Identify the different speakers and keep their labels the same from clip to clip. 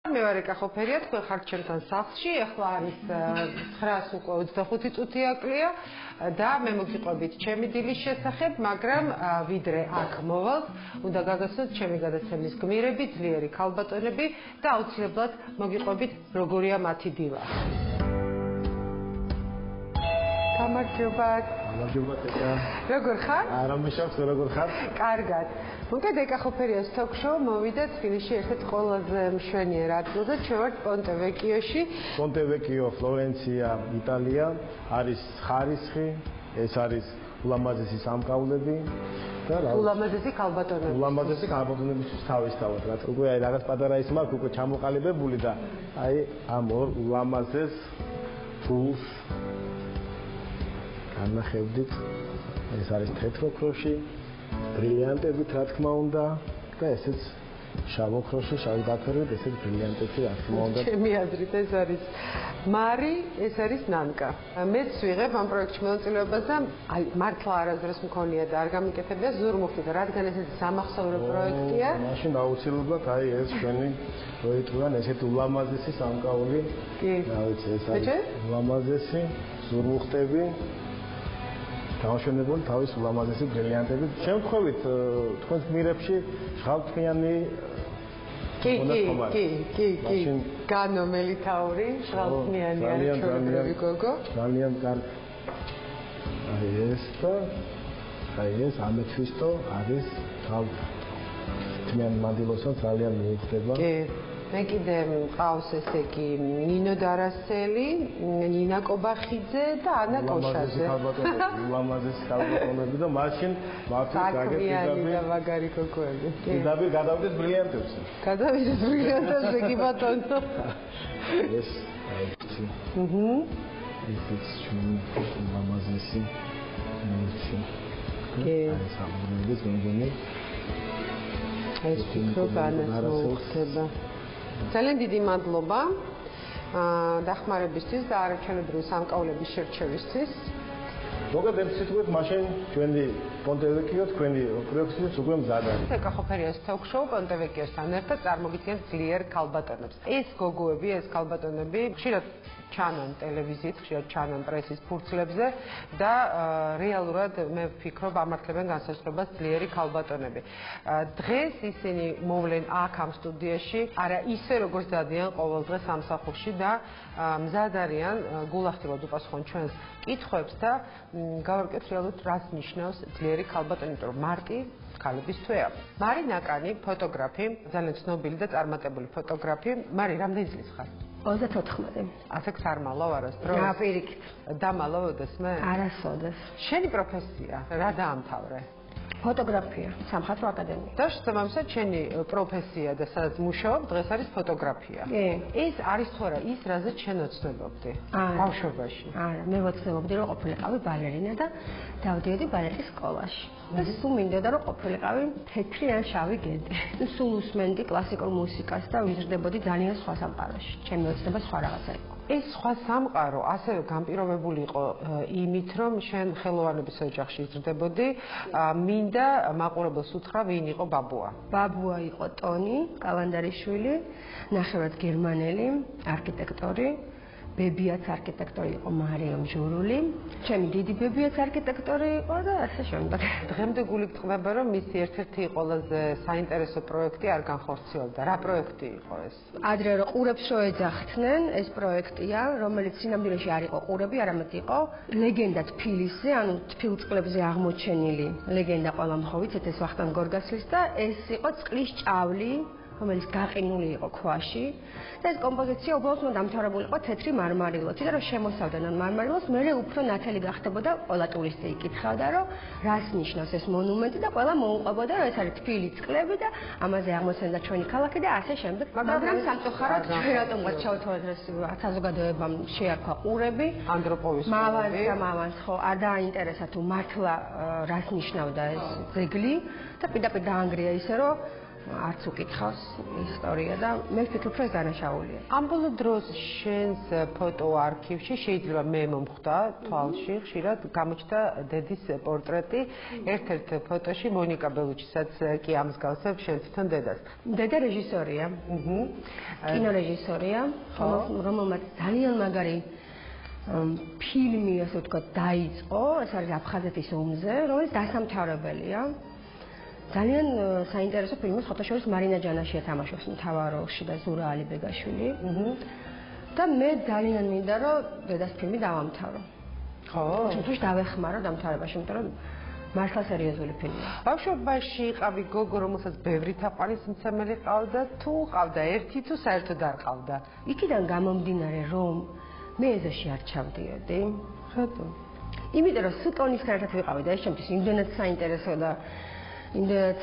Speaker 1: მე ვარ ეკახოფერია, თქვენ ხართ ჩემთან სახლში, ახლა არის 9:25 წუთი აკლია და მე მოგიყვებით ჩემი დილის შესახებ, მაგრამ ვიდრე აქ მოვალთ, უნდა გაგაცნოთ ჩემი გადაცემის გმირები, ძლიერი ქალბატონები და აუცილებლად მოგიყვებით როგორია მათი დილა. გამარჯობა.
Speaker 2: გამარჯობა თეთა.
Speaker 1: როგორ ხარ?
Speaker 2: არა მიშავს როგორ ხარ?
Speaker 1: კარგად. მოგეთ ეკახოფერიას თოქ-შოუ მოვიდა თბილისში ერთ-ერთ ყველაზე მშვენიერ ადგილზე, ჩვენ ვართ პონტე-ვეკიოში.
Speaker 2: პონტე-ვეკიო, ფლორენცია, იტალია, არის ხარისხი, ეს არის ულამაზესი სამკაულები და
Speaker 1: ულამაზესი ქალბატონები.
Speaker 2: ულამაზესი ქალბატონებისთვის თავისთავად, რაც უკვე აი რაღაც პატარა ის მაქვს, უკვე ჩამოყალიბებული და აი ამ ორ ულამაზეს ფულს განახევდით. ეს არის თეთროქროში, ბრილიანტებით, რა თქმა უნდა, და ესეც შავოქროში, შავი გაფერვით, ესეც ბრილიანტები, რა თქმა უნდა.
Speaker 1: ჩემი აზრით ეს არის მარი, ეს არის ნანკა. მეც ვიღებ ამ პროექტში მონაწილეობას და აი მართლა არასდროს მქონია და არ გამიკეთებია ზურმუხტი და რადგან ეს სამახსოვრო პროექტია.
Speaker 2: მაშინ აუცილებლად აი ეს ჩვენი პროექტიდან ესეთი ულამაზესი სამკაული.
Speaker 1: კი.
Speaker 2: რა ვიცი, ეს არის ულამაზესი ზურმუხტები. დავშვენებული თავის ულამაზესი ბრილიანტებით. შემთხვევით თქვენს გმირებში ჟღავთმიანი
Speaker 1: კი. განომელი თაური, ჟღავთმიანი არჩეულებრივი გოგო.
Speaker 2: ძალიან კარგი. აი ეს და აი ეს ამეთვისტო არის ჟღავთმიანი მანდილოსთან ძალიან მიეცდება.
Speaker 1: კი. მე კიდე მყავს ესე იგი ნინო დარასელი, ნინა კობახიძე და ანა კოშაძე.
Speaker 2: ულამაზესი ქალბატონები და მაშინ მართლა
Speaker 1: გაგეთებები და მაგარი გოგოები.
Speaker 2: დაბი გადავდეთ ბრილიანტებს.
Speaker 1: გადავიდეთ ბრილიანტებზე კი ბატონო.
Speaker 2: ეს აიცი. ეს ჩვენი ულამაზესი ნიჩი.
Speaker 1: კი.
Speaker 2: ეს ამბობდეს მეგონი.
Speaker 1: ეს ფიქრობ ანას მოხდება. ძალიან დიდი მადლობა დახმარებისთვის და არაჩვენებრივი სამკაულების შერჩევისთვის.
Speaker 2: მოგეთ ეს სიტყვით მაშინ ჩვენი პონტე-ვეკიო თქვენი პროექტის უკვე მზად არის.
Speaker 1: ეკახოფერიას თოქ-შოუ პონტე-ვეკიოსთან ერთად წარმოგიდგენთ ძლიერ ქალბატონებს. ეს გოგოები, ეს ქალბატონები ხშირად ჩანან ტელევიზიით, ხშირად ჩანან პრესის ფურცლებზე და რეალურად მე ვფიქრობ ამართლებენ განსაზღვრებას ძლიერი ქალბატონები. დღეს ისინი მოვლენ აქ ამ სტუდიაში, არა ისე როგორც დადიან ყოველ დღე სამსახურში და მზად არიან გულახდილად უპასუხონ ჩვენს კითხვებს და გავარკვიოთ რეალურად რას ნიშნავს ძლიერი ქალბატონი, იმიტომ რომ მარტი ქალების თვეა. მარი ნაკანი, ფოტოგრაფი, ძალიან ცნობილი და წარმატებული ფოტოგრაფი. მარი, რამდენი წლის ხარ?
Speaker 3: 34.
Speaker 1: ასეც არ მალავ არასდროს.
Speaker 3: რა პირიქით.
Speaker 1: დამალავდეს მე?
Speaker 3: არასოდეს.
Speaker 1: შენი პროფესია რა დაამთავრე?
Speaker 3: ფოტოგრაფია, სამხატვრო აკადემია.
Speaker 1: და შესაბამისად შენი პროფესია და სადაც მუშაობ დღეს არის ფოტოგრაფია.
Speaker 3: კი.
Speaker 1: ეს არის თუ არა ის, რაზეც შენ ოცნებობდი ბავშვობაში?
Speaker 3: არა, მე ვოცნებობდი რომ ყოფილიყავი ბალერინა და დავდიოდი ბალეტის სკოლაში. და სულ მინდოდა რომ ყოფილიყავი თეთრი ან შავი გედი. სულ უსმენდი კლასიკურ მუსიკას და ვიზრდებოდი ძალიან სხვა სამყაროში. ჩემი ოცნება სხვა რაღაცა იყო.
Speaker 1: ეს სხვა სამყარო ასევე განპირობებული იყო იმით, რომ შენ ხელოვანების ოჯახში იზრდებოდი, მინდა მაყურებელს უთხრა ვინ იყო ბაბუა.
Speaker 3: ბაბუა იყო ტონი კალანდარიშვილი, ნახევრად გერმანელი, არქიტექტორი. ბებიაც არქიტექტორი იყო მარიო მჟურული, ჩემი დიდი ბებიაც არქიტექტორი იყო და ასე შემდეგ.
Speaker 1: დღემდე გული გწყდება რომ მისი ერთ-ერთი ყველაზე საინტერესო პროექტი არ განხორციელდა. რა პროექტი იყო ეს?
Speaker 3: ადრე რო ყურებს რო ეძახდნენ, ეს პროექტია, რომელიც სინამდვილეში არ იყო ყურები, არამედ იყო ლეგენდა თბილისზე, ანუ თბილწყლებზე აღმოჩენილი ლეგენდა ყველა მხოვიცეთ ეს ვახტანგ გორგასლის და ეს იყო წყლის ჭავლი, რომელიც გაყინული იყო ქვაში და ეს კომპოზიცია უბრალოდ დამთავრებული იყო თეთრი მარმარილოთი და რომ შემოსავდნენ ამ მარმარილოს, მერე უფრო ნათელი გახდებოდა ყველა ტურისტი იკითხავდა, რომ რას ნიშნავს ეს მონუმენტი და ყველა მოუყვებოდა, რომ ეს არის თბილი წყლები და ამაზე აღმოცენდა ჩვენი ქალაქი და ასე შემდეგ. მაგრამ სამწუხაროდ ჩვენ რატომღაც ჩავთვალეთ ეს საზოგადოებამ შეარქვა ყურები,
Speaker 1: ანდროპოვის
Speaker 3: მამას ხო არ დააინტერესა თუ მართლა რას ნიშნავდა ეს ძეგლი და პირდაპირ დაანგრია ისე რომ არც უკითხავს ისტორია და მე ვფიქრობ, რომ ეს დანაშაულია.
Speaker 1: ამ ბოლო დროს შენს ფოტო არქივში შეიძლება მე მომხვდა თვალში ხშირად გამოჩნდა დედის პორტრეტი ერთ-ერთ ფოტოში მონიკა ბელუჩისაც კი ამსგავსებს შენ თვითონ დედას.
Speaker 3: დედა რეჟისორია. კინორეჟისორია, რომელმაც ძალიან მაგარი ფილმი, ასე ვთქვათ, დაიწყო, ეს არის აფხაზეთის ომზე, რომელიც დასამთავრებელია. ძალიან საინტერესო ფილმი, სხვათა შორის მარინა ჯანაშია თამაშობს მთავარ როლში და ზურა ალიბეგაშვილი. და მე ძალიან მინდა რომ დედას ფილმი დავამთავრო.
Speaker 1: ხო?
Speaker 3: თვითონ დავეხმარო დამთავრებაში, იმიტომ რომ მართლა სერიოზული ფილმია.
Speaker 1: ბავშვობაში იყავი გოგო, რომელსაც ბევრი თაყვანისმცემელი ყავდა, თუ ყავდა ერთი თუ საერთოდ არ ყავდა?
Speaker 3: იქიდან გამომდინარე, რომ მე ეზოში არ ჩავდიოდი.
Speaker 1: რატო?
Speaker 3: იმიტომ რომ სუტონისთან ერთად ვიყავი და ეს ჩემთვის იმდენად საინტერესო და იმდენად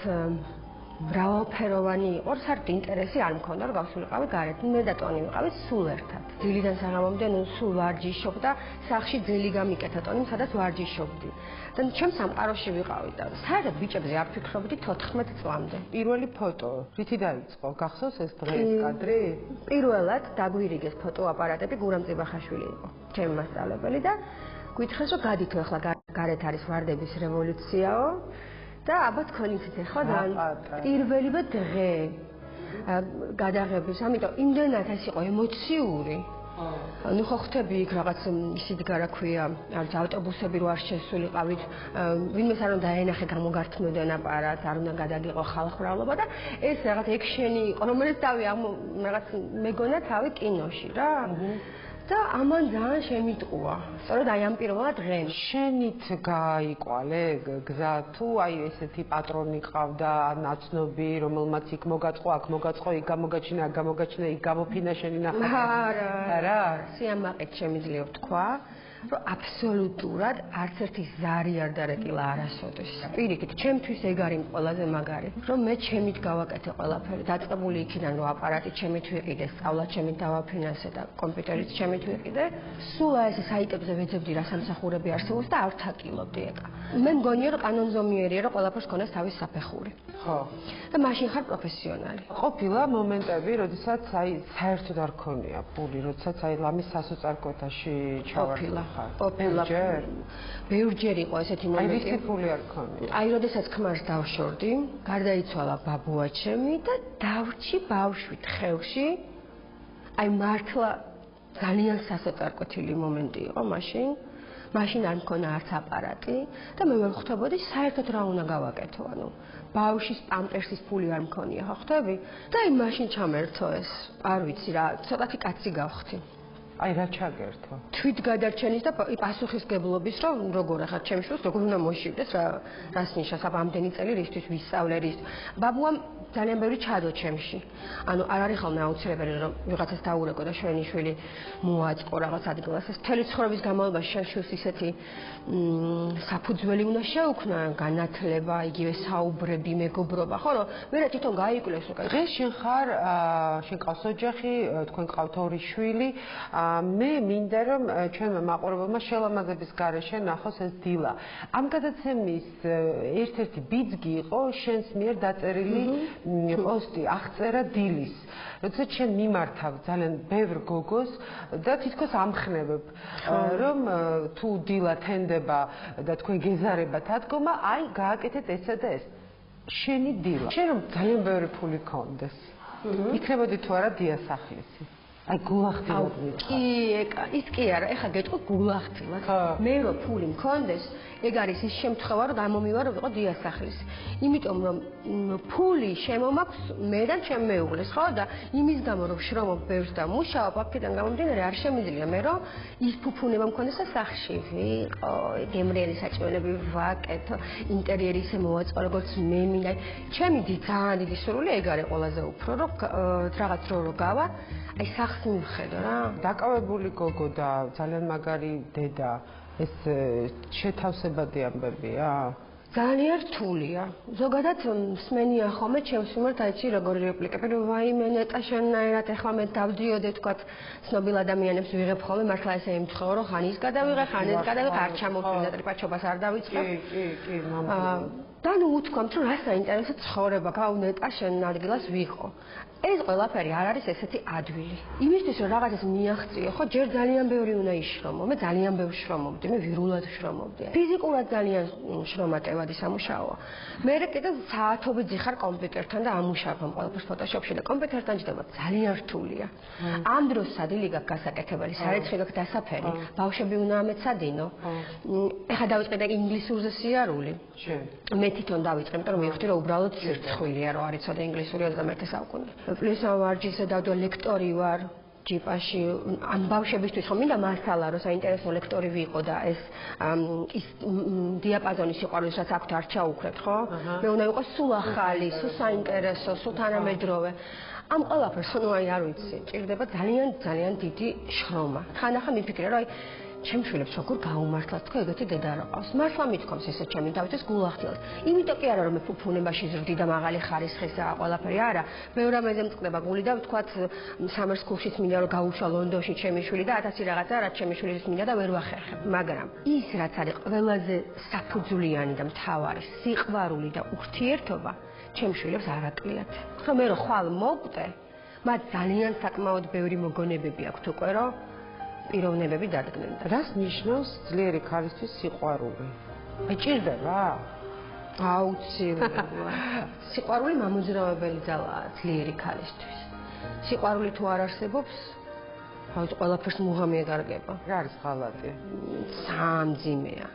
Speaker 3: მრავალფეროვანი იყო, საერთოდ ინტერესი არ მქონდა, რომ გავსულიყავი გარეთ. მე და ტონი ვიყავით სულ ერთად. დილიდან საღამომდე სულ ვარჯიშობ და სახლში ძელი გამიკეთა ტონიმ, სადაც ვარჯიშობდი. და ჩემ სამყაროში ვიყავი და საერთოდ ბიჭებზე არ ვფიქრობდი 14 წლამდე.
Speaker 1: პირველი ფოტო რითი დაიწყო? გახსოვს ეს დღეს კადრი?
Speaker 3: პირველად დაგვირიგეს ფოტოაპარატები გურამ წიბახაშვილი იყო. ჩემი მასწავლებელი და გითხრეს, რომ გადითო ახლა გარეთ არის ვარდების რევოლუციაო. და აბა თქვენიცით ახლა პირველივე დღე გადაღების, ამიტომ იმდენად ეს იყო ემოციური. ნუ ხო ხვდები იქ რაღაც ისეთი რა ქვია, არის ავტობუსები რო არ შესულიყავით, ვინმეს არ უნდა დაენახე გამოგართმევდნენ აპარატს, არ უნდა გადაგიყო ხალხმრავლობა და ეს რაღაც ექშენი იყო, რომელიც თავი რაღაც მეგონა თავი კინოში რა. და ამან ძალიან შემიტყუა. სწორედ აი ამ პირველად დღემ.
Speaker 1: შენით გააიკვალე გზა თუ აი ესეთი პატრონი ყავდა, ნაცნობი, რომელმაც იქ მოგაწყო, აქ მოგაწყო, იქ გამოგაჩინა, აქ გამოგაჩინა, იქ გამოფინა შენი ნახატი?
Speaker 3: არა. სიამაყედ შემიძლია ვთქვა, რომ აბსოლუტურად არც ერთი ზარი არ დარეკილა არასოდეს. პირიქით, ჩემთვის ეგ არის ყველაზე მაგარი, რომ მე ჩემით გავაკეთე ყველაფერი. დაწყებული იქიდან რომ აპარატი ჩემით ვიყიდე, სწავლა ჩემით დავაფინანსე და კომპიუტერით ჩემით ვიყიდე, სულ ეს საიტებზე ვეძებდი რა სამსახურები არსებობს და არ ვთაკილობდი ეკა. მე მგონია რომ კანონზომიერია რომ ყველაფერს ქონდეს თავის საფეხური.
Speaker 1: ხო.
Speaker 3: და მაშინ ხარ პროფესიონალი.
Speaker 1: ყოფილა მომენტები, როდესაც აი საერთოდ არ ქონია ფული, როდესაც აი ლამის სასოწარკვეთაში ჩავარდა.
Speaker 3: ყოფილა. ბევრჯერ იყო ესეთი მომენტი.
Speaker 1: აი რითი ფული არ ქონია?
Speaker 3: აი როდესაც ქმარს დავშორდი, გარდაიცვალა ბაბუა ჩემი და დავრჩი ბავშვით ხევში. აი მართლა ძალიან სასოწარკვეთილი მომენტი იყო მაშინ. მაშინ არ მქონა არც აპარატი და მე ვერ ხვდებოდი საერთოდ რა უნდა გავაკეთო, ანუ ბავშვის პამპერსის ფული არ მქონია, ხო ხვდები? და აი მაშინ ჩამერთო ეს, არ ვიცი რა, ცოტათი კაცი გავხდი.
Speaker 1: აი რა ჩაგერთო?
Speaker 3: თვით გადარჩენის და პასუხისგებლობის, რომ როგორ ახლა ჩემს შვილს როგორ უნდა მოშივდეს, რას ნიშნავს, აბა ამდენი წელი რისთვის ვისწავლე, ბაბუამ ძალიან ბევრი ჩადო ჩემში. ანუ არ არის ხოლმე აუცილებელი რომ ვიღაცას დაურეკო და შენი შვილი მოაწყო რაღაც ადგილას. ეს მთელი ცხოვრების განმავლობაში შენ შვილს ისეთი საფუძველი უნდა შეუქმნა, განათლება, იგივე საუბრები, მეგობრობა, ხო რომ მერე თვითონ გაიკვლიოს უკვე.
Speaker 1: დღეს შენ ხარ, შენ ყავს ოჯახი, თქვენ ყავთ ორი შვილი. მე მინდა რომ ჩვენმა მაყურებელმა შელამაზების გარეშე ნახოს ეს დილა. ამ გადაცემის ერთ-ერთი ბიძგი იყო შენს მიერ დაწერილი პოსტი აღწერა დილის. როდესაც შენ მიმართავ ძალიან ბევრ გოგოს და თითქოს ამხნევებ, რომ თუ დილა თენდება და თქვენ გეზარებათ ადგომა, აი გააკეთეთ ესა და ეს. შენი დილა. შენ რომ ძალიან ბევრი ფული გქონდეს. იქნებოდი თუ არა დიასახლისი. აი გულახდილად მითხრა.
Speaker 3: კი, ეკა, ის კი არა, ეხლა გეტყვი გულახდილად. მე რო ფული მქონდეს, ეგ არის ის შემთხვევა, რომ გამომივა რომ ვიყო დიასახლისი. იმიტომ რომ ფული შემომაქვს მე და ჩემ მეუღლეს, ხო და იმის გამო რომ შრომობ ბევრს და მუშაობ, აქედან გამომდინარე არ შემიძლია მე რომ ის ფუფუნება მქონდეს და სახლში ვიყო, გემრიელი საჭმელები ვაკეთო, ინტერიერი ისე მოვაწყო როგორც მე მინდა. ჩემი ძალიან დიდი სურვილი ეგ არის ყველაზე უფრო, რომ რაღაც რო გავა, აი სახლს მივხედო რა.
Speaker 1: დაკავებული გოგო და ძალიან მაგარი დედა ეს შეთავსებადი ამბებია?
Speaker 3: ძალიან რთულია. ზოგადად მსმენია ხოლმე ჩემს მიმართ აიცი როგორი რეპლიკები, რომ ვაიმე ნეტა შენნაირად ახლა მე დავდიოდე თქვა ცნობილ ადამიანებს ვიღებ ხოლმე მართლა ესე იმთხოვო რომ ხან ის გადავიღე, ხან ეს გადავიღე, არ ჩამოვიდა ტრიპაჩობას არ დავიწყებ.
Speaker 1: კი, მამული.
Speaker 3: და ნუ უთქვამთ, რომ რა საინტერესო ცხოვრება გაუნეტა შენ ადგილას ვიყო. ეს ყველაფერი არ არის ესეთი ადვილი. იმისთვის რომ რაღაცას მიაღწიო, ხო, ჯერ ძალიან ბევრი უნდა იშრომო. მე ძალიან ბევრ შრომობდი, მე ვირულად შრომობდი. ფიზიკურად ძალიან შრომატევადი სამუშაოა. მე კიდევ საათობით ზიხარ კომპიუტერთან და ამუშავებ ყველაფერს ფოტოშოპში და კომპიუტერთან ჯდება ძალიან რთულია. ამ დროს სადი გაქვს გასაკეთებელი, სარეცხი გაქვს დასაფერი, ბავშვები უნდა ამეცადინო. ეხლა დავიწყე და ინგლისურზე სიარული. მე თვითონ დავიწყე, იმიტომ რომ მივხვდი რომ უბრალოდ სირცხვილია რომ არ იცოდე ინგლისური 21 საუკუნე. პლუს ვარჯიშზე დავდო ლექტორი ვარ ჯიპაში ამ ბავშვებისთვის ხომ მინდა მასალა რომ საინტერესო ლექტორი ვიყო და ეს ის დიაპაზონი სიყვარულს რაც აქვთ არ ჩაუქრეთ ხო მე უნდა ვიყო სულ ახალი სულ საინტერესო სულ თანამედროვე ამ ყველაფერს ნუ აი არ ვიცი ჭირდება ძალიან დიდი შრომა ხანდახან მიფიქრე რომ აი ჩემ შვილებს როგორ გაუმართლათ თქო ეგეთი დედა რა ყავს მართლა მithkoms ესე ჩემი დავითეს გულახდილად იმიტომ კი არა რომ მე ფუფუნებაში ზრდი და მაღალი ხარისხისა ყველაფერი არა მეორე რამეზე მწყდება გული და ვთქვათ summer school-შიც მინდა რომ გავუშვა ლონდონში ჩემი შვილი და 1000 რაღაცა რაც ჩემი შვილის მინდა და ვერ ვახერხებ მაგრამ ის რაც არის ყველაზე საფუძვლიანი და მთავარი სიყვარული და ურთიერთობა ჩემ შვილებს არ აკლიათ რომ მე რო ხვალ მოვკვდე მათ ძალიან საკმაოდ ბევრი მოგონებები აქვთ უკვე რომ პიროვნებები დადგნენ.
Speaker 1: რას ნიშნავს ძლიერი ქალისთვის სიყვარული? ეჭირდება?
Speaker 3: აუცილებლად. სიყვარული მამოძრავებელი ძალაა ძლიერი ქალისთვის. სიყვარული თუ არ არსებობს, ავთ ყველაფერს მუღამი ეკარგება.
Speaker 1: რა არის ღალატი?
Speaker 3: ძალიან მძიმეა.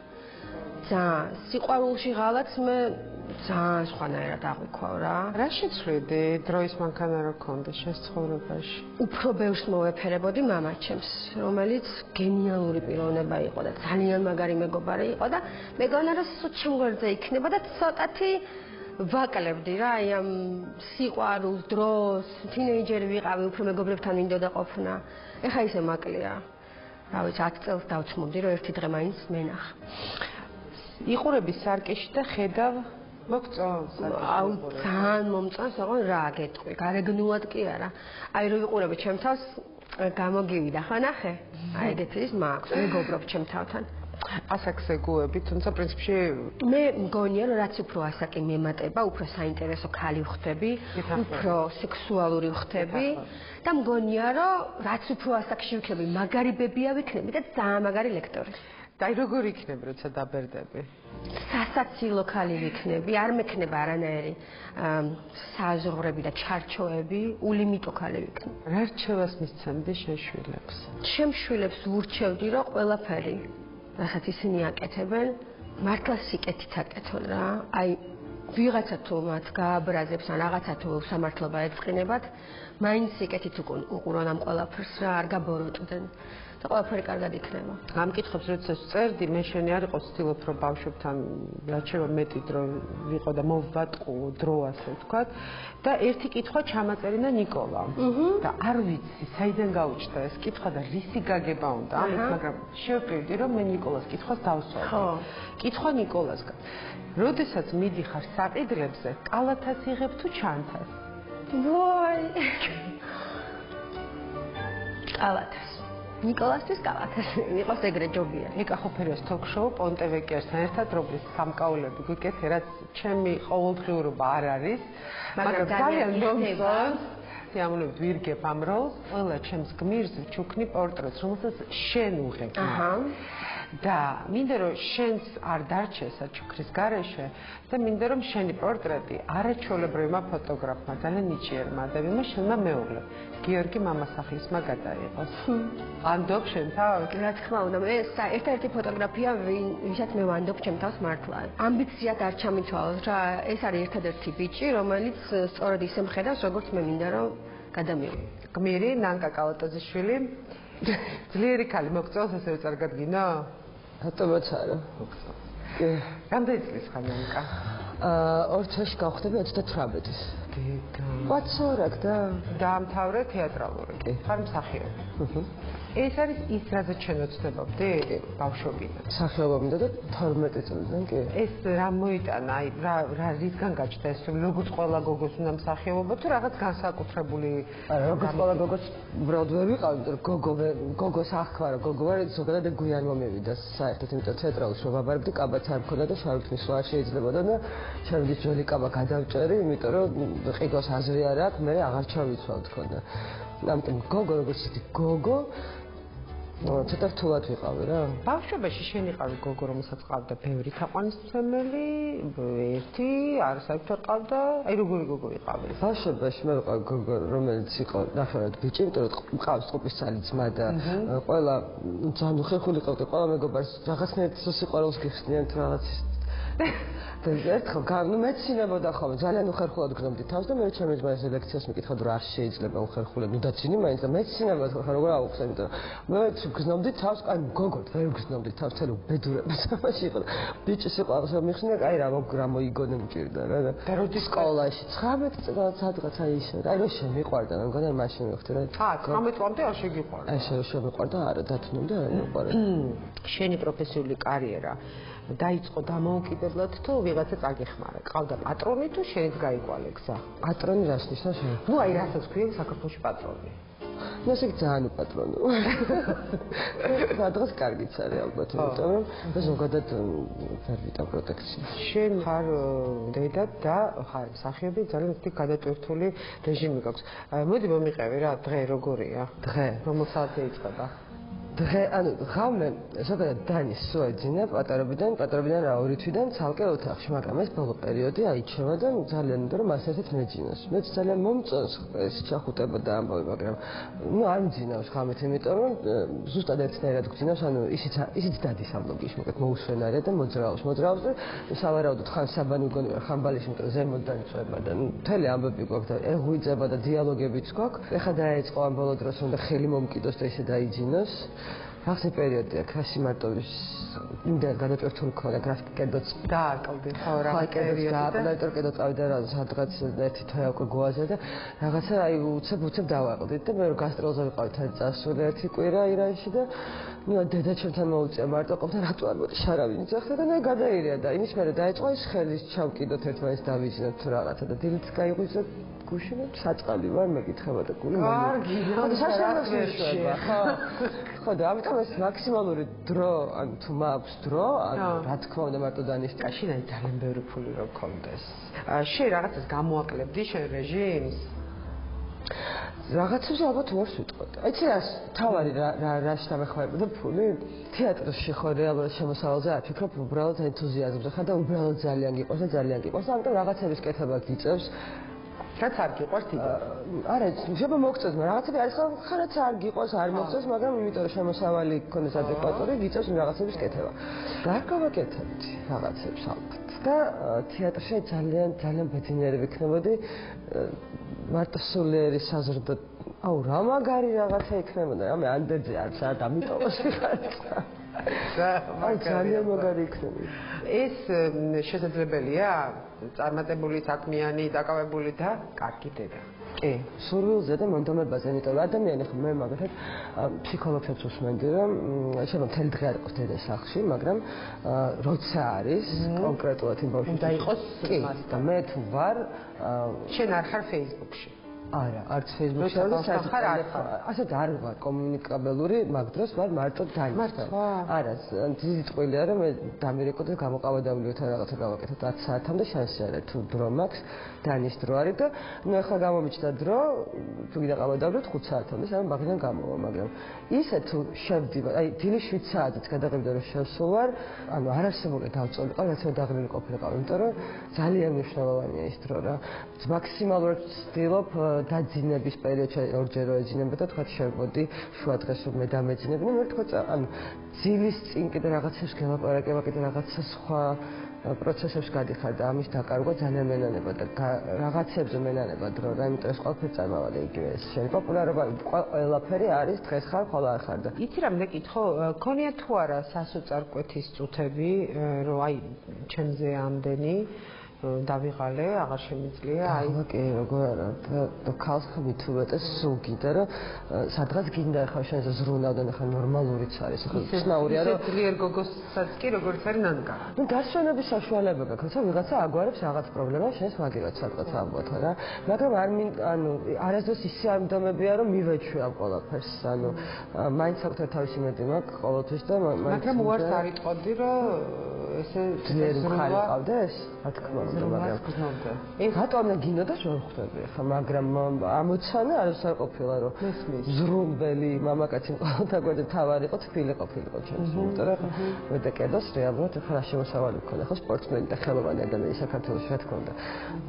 Speaker 3: ძალიან სიყვარულში ღალატს მე ძალიან სხვანაირად აღვიქვავ რა.
Speaker 1: რა შეცვლიდი დროის მანქანა რო გქონდა შენს ცხოვრებაში?
Speaker 3: უფრო ბევრს მოვეფერებოდი მამაჩემს, რომელიც გენიალური პიროვნება იყო და ძალიან მაგარი მეგობარი იყო და მეგონა რომ სულ ჩემგვერდზე იქნება და ცოტათი ვაკლებდი რა აი ამ სიყვარულს დროს, თინეიჯერი ვიყავი, უფრო მეგობრებთან მინდოდა ყოფნა. ეხა ისე მაკლია. რა ვიცი 10 წელს დავცმობდი რომ ერთი დღე მაინც მენახა.
Speaker 1: იყურები სარკეში და ხედავ მოგწონს
Speaker 3: აუ ძალიან მომწონს ოღონ რა გეტყვი გარეგნულად კი არა აი რო ვიყურები ჩემ თავს გამოგივიდა ხო ნახე აი ეგეთი ის მაქვს მეგობრობ ჩემ თავთან
Speaker 1: ასაკზე გუები თუმცა პრინციპში
Speaker 3: მე მგონია რომ რაც უფრო ასაკი მემატება უფრო საინტერესო ქალი ვხდები უფრო სექსუალური ვხდები და მგონია რომ რაც უფრო ასაკში ვიქნები მაგარი ბებია ვიქნები და ძალიან მაგარი ლექტორი
Speaker 1: და აი როგორ იქნები როცა დაბერდები
Speaker 3: სასაცილო ქალი ვიქნები არ მექნება არანაირი საზღვრები და ჩარჩოები ულიმიტო ქალი ვიქნები
Speaker 1: რა რჩევას მისცემდი შენ შვილებს
Speaker 3: ჩემ შვილებს ვურჩევდი რომ ყველაფერი რასაც ისინი აკეთებენ მართლა სიკეთით აკეთონ რა აი ვიღაცა თუ მათ გააბრაზებს ან რაღაცა თუ სამართლობა ეწყინებათ მაინც სიკეთით უყურონ ამ ყველაფერს რა არ გაბოროტდნენ და ყველაფერი კარგად იქნება.
Speaker 1: ამ კითხვებს როცა წერდი, მე შენი არ იყო ცდილობ რომ ბავშვებთან რაც შევა მეტი დრო ვიყო და მოვბატყო დრო ასე ვთქვათ და ერთი კითხვა ჩამაწერინა ნიკოლამ. და არ ვიცი, საიდან გაუჩნდა ეს კითხვა და რისი გაგება უნდა ამით, მაგრამ შევპირდი რომ მე ნიკოლას კითხვას დავსვავდი. ხო. კითხვა ნიკოლასგან. როდესაც მიდიხარ საყიდლებზე, კალათას იღებ თუ ჩანთას?
Speaker 3: ვაი. კალათას. ნიკოლასთვის კალათას იყოს ეგრე ჯობია.
Speaker 1: ნიკა ხოფერიას თოქ-შოუ პონტევეკიასთან ერთად რომლის სამკაულები გვიკეთე, რაც ჩემი ყოველდღიურობა არ არის, მაგრამ ძალიან მომწონს. ამოვნებთ ვირგებ ამ როლს, ყველა ჩემს გმირს ვჩუქნი პორტრეტს, რომელსაც შენ უღებ. და მინდა რომ შენს არ დარჩეს საჩუქრის გარეშე და მინდა რომ შენი პორტრეტი არაჩვეულებრივმა ფოტოგრაფმა ძალიან ნიჭიერმა ადამიანმა შენმა მეუღლე გიორგი მამასახლისმა გადაიღოს. ვანდობ შენ თავს?
Speaker 3: რა თქმა უნდა, მე ერთ-ერთი ფოტოგრაფია ვისაც მე ვანდობ ჩემ თავს მართლა. ამბიციად არ ჩამიცვალოთ რა, ეს არის ერთადერთი ბიჭი, რომელიც სწორედ ისე მხედავს, როგორც მე მინდა რომ გადამიღო.
Speaker 1: გმირი ნანკა კალატოზიშვილი ძლიერი ქალი მოგწონს ესე წარგადგინა?
Speaker 4: რატომაც არა.
Speaker 1: რამდენი წლის ხარ ნანკა?
Speaker 4: 2 წელში გავხდები 38-ის.
Speaker 1: დედა.
Speaker 4: ვაცორაკ და
Speaker 1: დაამთავრე თეატრალური. ხარ მსახიობი. ეს არის ის, რაზეც შენ ოცნებობდი ბავშვობიდან?
Speaker 4: სახეობამდე და 12 წლიდან კი.
Speaker 1: ეს რა მოიტანა? აი რა რისგან გაჩნდა ეს? როგორც ყველა გოგოს უნდა მსახიობობა თუ რაღაც განსაკუთრებული?
Speaker 4: როგორც ყველა გოგოს უბრალოდ ვერ ვიყავი, იმიტომ რომ გოგოს აღქვა რა გოგო ვარ, ზოგადად გვიან მომივიდა საერთოდ, იმიტომ თეატრალში ვაბარებდი, კაბაც არ მქონდა და შარუთმის სხვა შეიძლებოდა და შარუთის ძველი კაბა გადავჭერი, იმიტომ რომ ყიდოს აზრი არ აქვს, მე აღარ ჩავიცვალ თქონდა. ამიტომ გოგო როგორც ისეთი გოგო ცოტა რთულად ვიყავი რა.
Speaker 1: ბავშვობაში შენ იყავი გოგო, რომელსაც ყავდა ბევრი თაყვანისმცემელი, ერთი, არასაერთოდ ყავდა, აი როგორი გოგო იყავი?
Speaker 4: ბავშვობაში მე ვიყავი გოგო, რომელიც იყო ნახევრად ბიჭი, იმიტომ რომ მყავს ყუპისცალი ძმა და ყველა ძალიან უხერხული ყავდა, ყველა მეგობარს რაღაცნაირად სიყვარულს გიხსნიან თუ რაღაც ერთხელ მეცინებოდა ხოლმე, ძალიან უხერხულად გრძნობდი თავს და მე ჩემი ძმა ეს ლექციას მეკითხა რომ არ შეიძლება უხერხულად ნუდაცინი მაინც და მეცინებოდა ხო როგორ აუხსნა, იმიტომ რომ მე გრძნობდი თავს, აი გოგო ვერ გრძნობდი თავს, თელო ბედურებას ამაში იყო და ბიჭი სიყვარულს მიხსნა, აი რა მოიგონა მჭირდა რა და როდის სკოლაში 19 წელს სადღაც აი ისე, აი რომ შემიყვარდა, მე მგონია მაშინ ვიხდი რა.
Speaker 1: 19 წლამდე არ შეგიყვარდა.
Speaker 4: აი შემიყვარდა, არა დათმობდი, არა მიყვარდა.
Speaker 1: შენი პროფესიული კარიერა დაიწყო დამოუკიდებლად თუ ვიღაცა წაგეხმარა? ყავდა პატრონი თუ შენც გაიკვალე გზა?
Speaker 4: პატრონი რას ნიშნავს?
Speaker 1: ნუ აი რასაც ქვია საქართველოში პატრონი.
Speaker 4: ნუ ესე ძალიან უპატრონო. სადღაც კარგიც არის ალბათ, იმიტომ რომ ზოგადად ვერ ვიტან პროტექციას. შენ
Speaker 1: ხარ დედა და ხარ მსახიობი, ძალიან ისეთი გადატვირთული რეჟიმი გაქვს. მოდი მომიყევი რა, დღე როგორია? დღე რომელ საათზე იწყება?
Speaker 4: დღე, ანუ ღამე ზოგადად დანის სუეძინა პატარობიდან რა 2 თვიდან ცალკე ოთახში, მაგრამ ეს ბოლო პერიოდი აიჩევა და ძალიან უნდა რომ მასეთით მეძინოს. მე ძალიან მომწონს ეს ჩახუტება და ამბავი, მაგრამ ნუ არ მძინავს ღამეთ, იმიტომ რომ ზუსტად ერთნაირად გძინავს, ანუ ისიც დადის ამ ლოგიში, მოკლედ მოუსვენარია და მოძრაობს და სავარაუდოდ ხან საბანი გონია, ხან ბალიში, იმიტომ ზემოდან იწვება და მთელი ამბები გვაქვს და ეღვიძება და დიალოგებიც გვაქვს. ეხლა დაეწყო ამ ბოლო დროს, რომ ხელი მომკიდოს და ისე დაიძინოს. ახლა პერიოდია ქასი მარტოვის იმდენ გადატვირთული ქონა გრაფიკი კედოც
Speaker 1: დააკლდი ხო რა
Speaker 4: პერიოდი კედო წავიდა რა სადღაც ერთი თვე უკვე გოაზე და რაღაცა აი უცებ დავაყდით და მე გასტროლზე ვიყავით წასული ერთი კვირა ირანში და ნუ დედა ჩემთან მოუწია მარტო ყოფნა რატო არ მოდი შარავინ ძახდა და მე გადაირია და იმის მერე დაიწყო ის ხელის ჩავკიდოთ ერთმანეთს დავიძინოთ თუ რაღაცა და დილით გაიღვიძა გუშინო საწყალი ვარ მეკითხება და გული
Speaker 1: კარგი რა
Speaker 4: საშემოქმედება ხო და ამიტომ ეს მაქსიმალური დრო ან თუ მაქვს დრო ან რა თქმა უნდა მარტო დანიშნე
Speaker 1: კაშინაი ძალიან ბევრი ფული რო გქონდეს შენ რაღაცას გამოაკლებდი შენ რეჟიმს
Speaker 4: რაღაცებს ალბათ ვარ ვიტყოდი. აი ცეს თავარი რაში დამეხმარებოდა ფული? თეატრში ხო რეალურად შემოსავალზე არ ფიქრობ, უბრალოდ ენთუზიაზმზე ხარ და უბრალოდ ძალიან გიყვარს და ძალიან გიყვარს. ამიტომ რაღაცების კეთება გიწევს.
Speaker 1: რაც არ გიყვარს იგივე.
Speaker 4: არა, შეიძლება მოგწევს, მაგრამ რაღაცები არის ხო, რაც არ გიყვარს, არ მოგწევს, მაგრამ იმიტომ რომ შემოსავალი გქონდეს ადეკვატური, გიწევს რაღაცების კეთება. რა გავაკეთებთ რაღაცებს ალბათ. და თეატრში ძალიან ბედნიერი ვიქნებოდი. მარტო სულიერი საზრდო აუ რა მაგარი რაღაცა იქნებოდა რამე ანდერძე არც არ დამიტოვოს ხარცა აი ძალიან მაგარი იქნებოდა
Speaker 1: ეს შესაძლებელია წარმატებული საქმიანი დაკავებული და კარგი დედა
Speaker 4: კი სურვილზე და მონდომებაზე იმიტომ რომ ადამიანი ხო მე მაგათაც ფსიქოლოგებს უსმენდი რომ შეიძლება მთელი დღე არ იყოს დედა სახლში მაგრამ როცა არის კონკრეტულად იმ ბავშვს
Speaker 1: უნდა იყოს
Speaker 4: და მე თუ ვარ
Speaker 1: შენ არ ხარ Facebook-ში
Speaker 4: არა, არც Facebook-ში არ ხარ, ასეთ არ ვარ კომუნიკაბელური, მაგ დროს ვარ მარტო დანიშნა. არა, დიდი წყვილია რომ მე დამირეკო და გამოყავადავლიოთ რაღაცა გავაკეთოთ 10 საათამდე შანსი არა თუ დრო მაქვს, დანის დრო არის და ნუ ახლა გამომიჩნდა დრო, თუ კიდე ყავადავლოთ 5 საათამდე, სამ მაგიდან გამოვა, მაგრამ ისე თუ შევდივარ, აი დილის 7 საათით გადაყევდა რომ შევსულვარ, ანუ არასებური დავწოლიყო, რაც მე დაღლილი ყოფილიყავ, იმიტომ რომ ძალიან მნიშვნელოვანია ის დრო რა. მაქსიმალურად ვცდილობ დაძინების პერიოდში ორჯერ ეძინება და თქვა შევმოდი შუა დღეს რომ მე დამეძინები, მე თქვა ანუ ძილის წინ კიდე რაღაცებს გელაპარაკება, კიდე რაღაცა სხვა პროცესებს გადიხარ და ამის დაკარგვა ძალიან მენანება და რაღაცებზე მენანება დრო რა, იმიტომ რომ ყველაფერი წარმავალე იგივე ეს შენი პოპულარობა ყველაფერი არის დღეს ხარ, ხოლმე არ ხარ და
Speaker 1: იცი რა მე კითხო, ქონია თუ არა სასოწარკვეთის წუთები, რომ აი ჩემზე ამდენი დავიღალე, აღარ შემიძლია,
Speaker 4: აი კი როგორ არა და ქალს ხმი თუ მეტეს სულ გინდა რომ სადღაც გინდა ახლა შენ ზრუნავდნენ ახლა ნორმალურიც არის ახლა ცნაურია რომ
Speaker 1: ძლიერ გოგოსაც კი როგორც არის ნანკა.
Speaker 4: ნუ დასვენების საშუალება გაქვს, რომ ვიღაცა აგვარებს რაღაც პრობლემა შენს მაგილად სადღაც ამბოთა რა. მაგრამ ანუ არასდროს ისე ამდამებია რომ მივეჩვე ამ ყველაფერს. ანუ მაინც საკუთარ თავისი მეტი მაქვს ყოველთვის და
Speaker 1: მაგრამ უარს არ იტყოდი რომ ესე
Speaker 4: ძლიერი მხარი ყავდეს? რა თქმა უნდა, მაგრამ ეს რატომ გინდოდა რომ ხვდები ახლა, მაგრამ ამოცანა არის არ ყოფილა რომ ზრუნველი მამაკაცი ყოველთა გვერდზე თავარი იყო, თბილი ყოფილიყო ჩემს იმიტომ რომ მე კედოს რეალურად ახლა რა შემოსავალი მქონდა, ხო სპორტსმენი და ხელოვანი ადამიანი საქართველოში რა თქმა უნდა.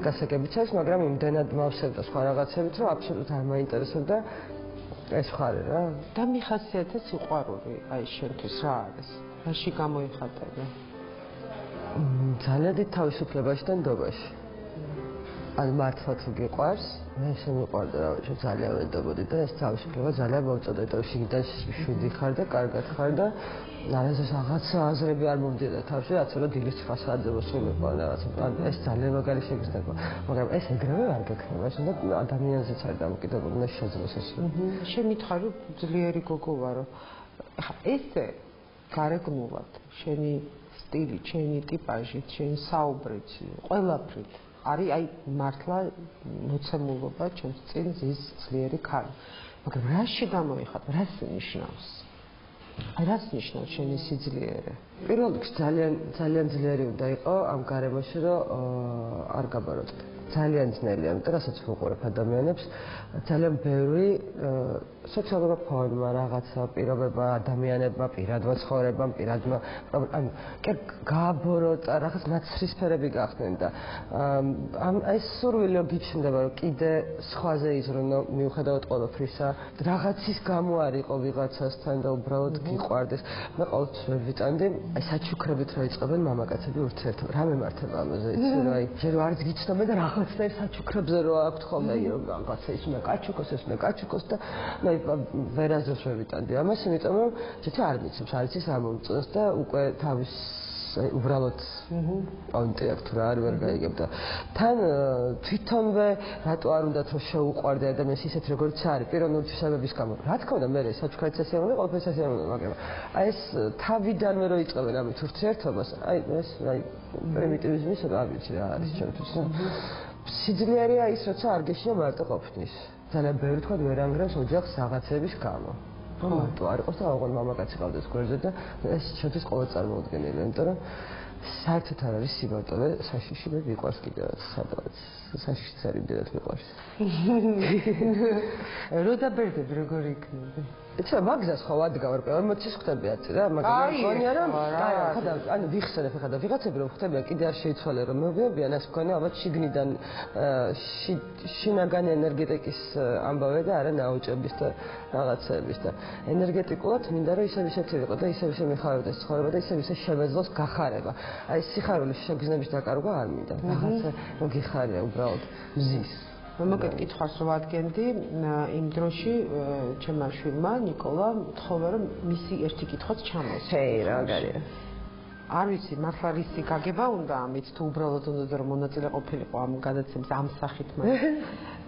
Speaker 4: გასაგებიც არის, მაგრამ იმდენად მავსებდა სხვა რაღაცებით, რომ აბსოლუტურად არ მაინტერესებდა ეს ხარი რა.
Speaker 1: და მიხასიათე სიყვარული, აი შენთვის რა არის? რაში გამოიხატება?
Speaker 4: ძალიან დიდ თავისუფლებაში და ნდობაში. ან მართლა თუ გიყვარს, მე შემიყვარდა რა ვიცი, ძალიან ვენდობოდი და ეს თავისუფლება ძალიან მომწონდა და შიგნიდან შვიდი ხარ და კარგად ხარ და არასდროს რაღაცა აზრები არ მომდიოდა თავში, რაც რომ დილის 9 საათზე მოსულიყო რაღაცა. ეს ძალიან მაგარი შეგრძნება, მაგრამ ეს ეგრევე არ გექნება, ეს უნდა ადამიანზეც არის დამოკიდებული, უნდა შეძლოს ეს.
Speaker 1: შენ მითხარ რომ ძლიერი გოგო ვარო. ხა ესე გარეგნულად შენი სტილი, შენი ტიპაჟი, შენი საუბრით, ყველაფრით არის აი მართლა მოცემულობა ჩემს წინ ზის ძლიერი ქალი. მაგრამ რაში გამოიხატება? რას ნიშნავს? აი რას ნიშნავს შენი სიძლიერე?
Speaker 4: პირველ რიგში ძალიან ძლიერი უნდა იყო ამ გარემოში რომ არ გაბაროტო. ძალიან ძნელია, იმიტომ რასაც ვუყურებ ადამიანებს, ძალიან ბევრი სოციალურმა ფორმმა, რაღაცა პირობებმა, ადამიანებმა, პირადმა ცხოვრებამ, პირადმა, ანუ კი გააბოროტა, რაღაც ნაცრისფერები გახდნენ და ეს სურვილი გიჩნდება, რომ კიდე სხვაზე იზრუნო, მიუხედავად ყველაფრისა, რაღაცის გამო არ იყო ვიღაცასთან და უბრალოდ გიყვარდეს. მე ყოველთვის ვერ ვიტანდი, აი საჩუქრებით რა იწყებენ მამაკაცები ურთიერთობა. რა მემართება ამაზე, იცი რა, აი, ჯერ არც გიცნობენ და რაღაცნაირ საჩუქრებზე რო აქვთ ხოლმე, რომ რაღაცა ის უნდა კაჩუკოს, ეს უნდა კაჩუკოს და ვერასდროს ვერ ვიტანდი ამას, იმიტომ რომ ცოტა არ მიცემს, არ იცის რა მომწონს და უკვე თავის უბრალოდ პონტი აქვს თუ რა არ ვერ გაიგებ და თან თვითონვე რატო არ უნდათ რომ შეუყვარდე ადამიანს ისეთ როგორც არის პიროვნული თვისებების გამო. რა თქმა უნდა მე საჩუქრად სასიამოვნო, ყველაფერს სასიამოვნო, მაგრამ აი ეს თავიდანვე რო იწყებენ ამით ურთიერთობას, აი ეს აი პრიმიტივიზმის რა ვიცი რა არის ჩემთვის. სიძლიერეა ის, როცა არ გეშია მარტო ყოფნის. ძალიან ბევრი თქვა ვერ ანგრევს ოჯახს რაღაცების გამო. მარტო არ იყოს და აღარ მამაკაცი ყავდეს გვერდზე და ეს ჩემთვის ყოველ წარმოუდგენელია, იმიტომ რომ საერთოდ არ არის სიბარტოვე საშიში მე მიყვარს კიდევაც სადღაც საშიშიც არის იმდენად მიყვარს.
Speaker 1: რო დაბერდები როგორი იქნება?
Speaker 4: ეცა მაგზას ხო ვადგავარ პირველ მოცის ხვდები აცი რა, მაგრამ მგონია რომ ანუ ვიხსენებ ხა და ვიღაცები რომ ხვდებიან კიდე არ შეიცვალე რომ მოვიებიან ეს მგონია ალბათ შიგნიდან შინაგანი ენერგეტიკის ამბავე და არა ნაოჭების და რაღაცების და ენერგეტიკულად მინდა რომ ისევ ისეთი იყო და ისევ ისე მიხარებდეს ცხოვრება და ისევ ისე შევეძლოს გახარება. აი სიხარულის შეგრძნების დაკარგვა არ მინდა. რაღაცა რომ გიხარია უბრალოდ მზის.
Speaker 1: მოგეთ კითხვას რო ვადგენდი იმ დროში ჩემმა შვილმა ნიკოლა თხოვა რომ მისი ერთი კითხვაც ჩამოს.
Speaker 4: ჰეი რა გარია.
Speaker 1: არ ვიცი მართლა რისი გაგება უნდა ამით თუ უბრალოდ უნდა რომ მონაწილე ყოფილიყო ამ გადაცემის ამ სახით მაგრამ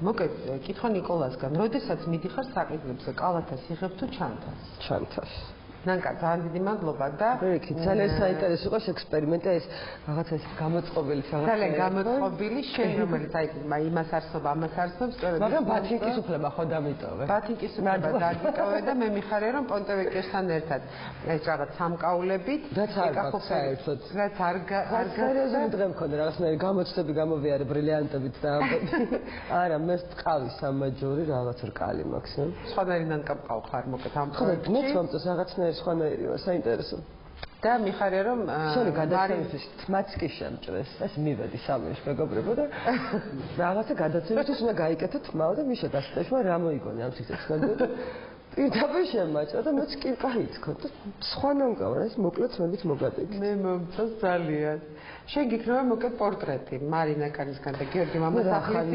Speaker 1: მოგეთ კითხვა ნიკოლასგან როდესაც მიდიხარ საყიდლებზე კალათას იღებ თუ ჩანთას?
Speaker 4: ჩანთას.
Speaker 1: ნანკა ძალიან დიდი მადლობა და
Speaker 4: ვიქი ძალიან საინტერესო იყო ექსპერიმენტი ეს რაღაცა ეს გამოწყობილი რაღაცა
Speaker 1: ძალიან გამოწყობილი შენ რომელიც აი იმას არსობა ამას არსობს სწორედ
Speaker 4: მაგრამ ბათინკის უფლება ხო დამიტოვე
Speaker 1: ბათინკის უფლება დაგიტოვე და მე მიხარია რომ პონტევეკიოსთან ერთად ეს რაღაც სამკაულებით
Speaker 4: ეკახო საერთოდ
Speaker 1: რაც არ
Speaker 4: სერიოზული დღე მქონდა რაღაცნაირი გამოცდები გამოვიარე ბრილიანტებით და არა მე ტყავი სამაჯური რაღაც რკალი მაქვს
Speaker 1: სხვანაირი ნანკა მყავ ხარ მოკეთ ამ
Speaker 4: პროექტში მე მომწონს რაღაცნაირი სხვანაირია საინტერესო
Speaker 1: და მიხარია რომ
Speaker 4: შენი გადაცემისთვის თმაც კი შემჭრეს ეს მივედი სამეში მეგობრებო და რაღაცა გადაცემისთვის უნდა გაიკეთო თმაო და მიშა დასწრებმა რა მოიგონე ამ სიცოცხლეზე და პირდაპირ შემაჭრა და მეც კი კაი თქო და სხვანაირია ეს მოკლედ მებით მოგადეკი
Speaker 1: მე მომწონს ძალიან შენ გიქნება მოკეთ პორტრეტი მარინა კანისგან და გიორგი მამასახლისგან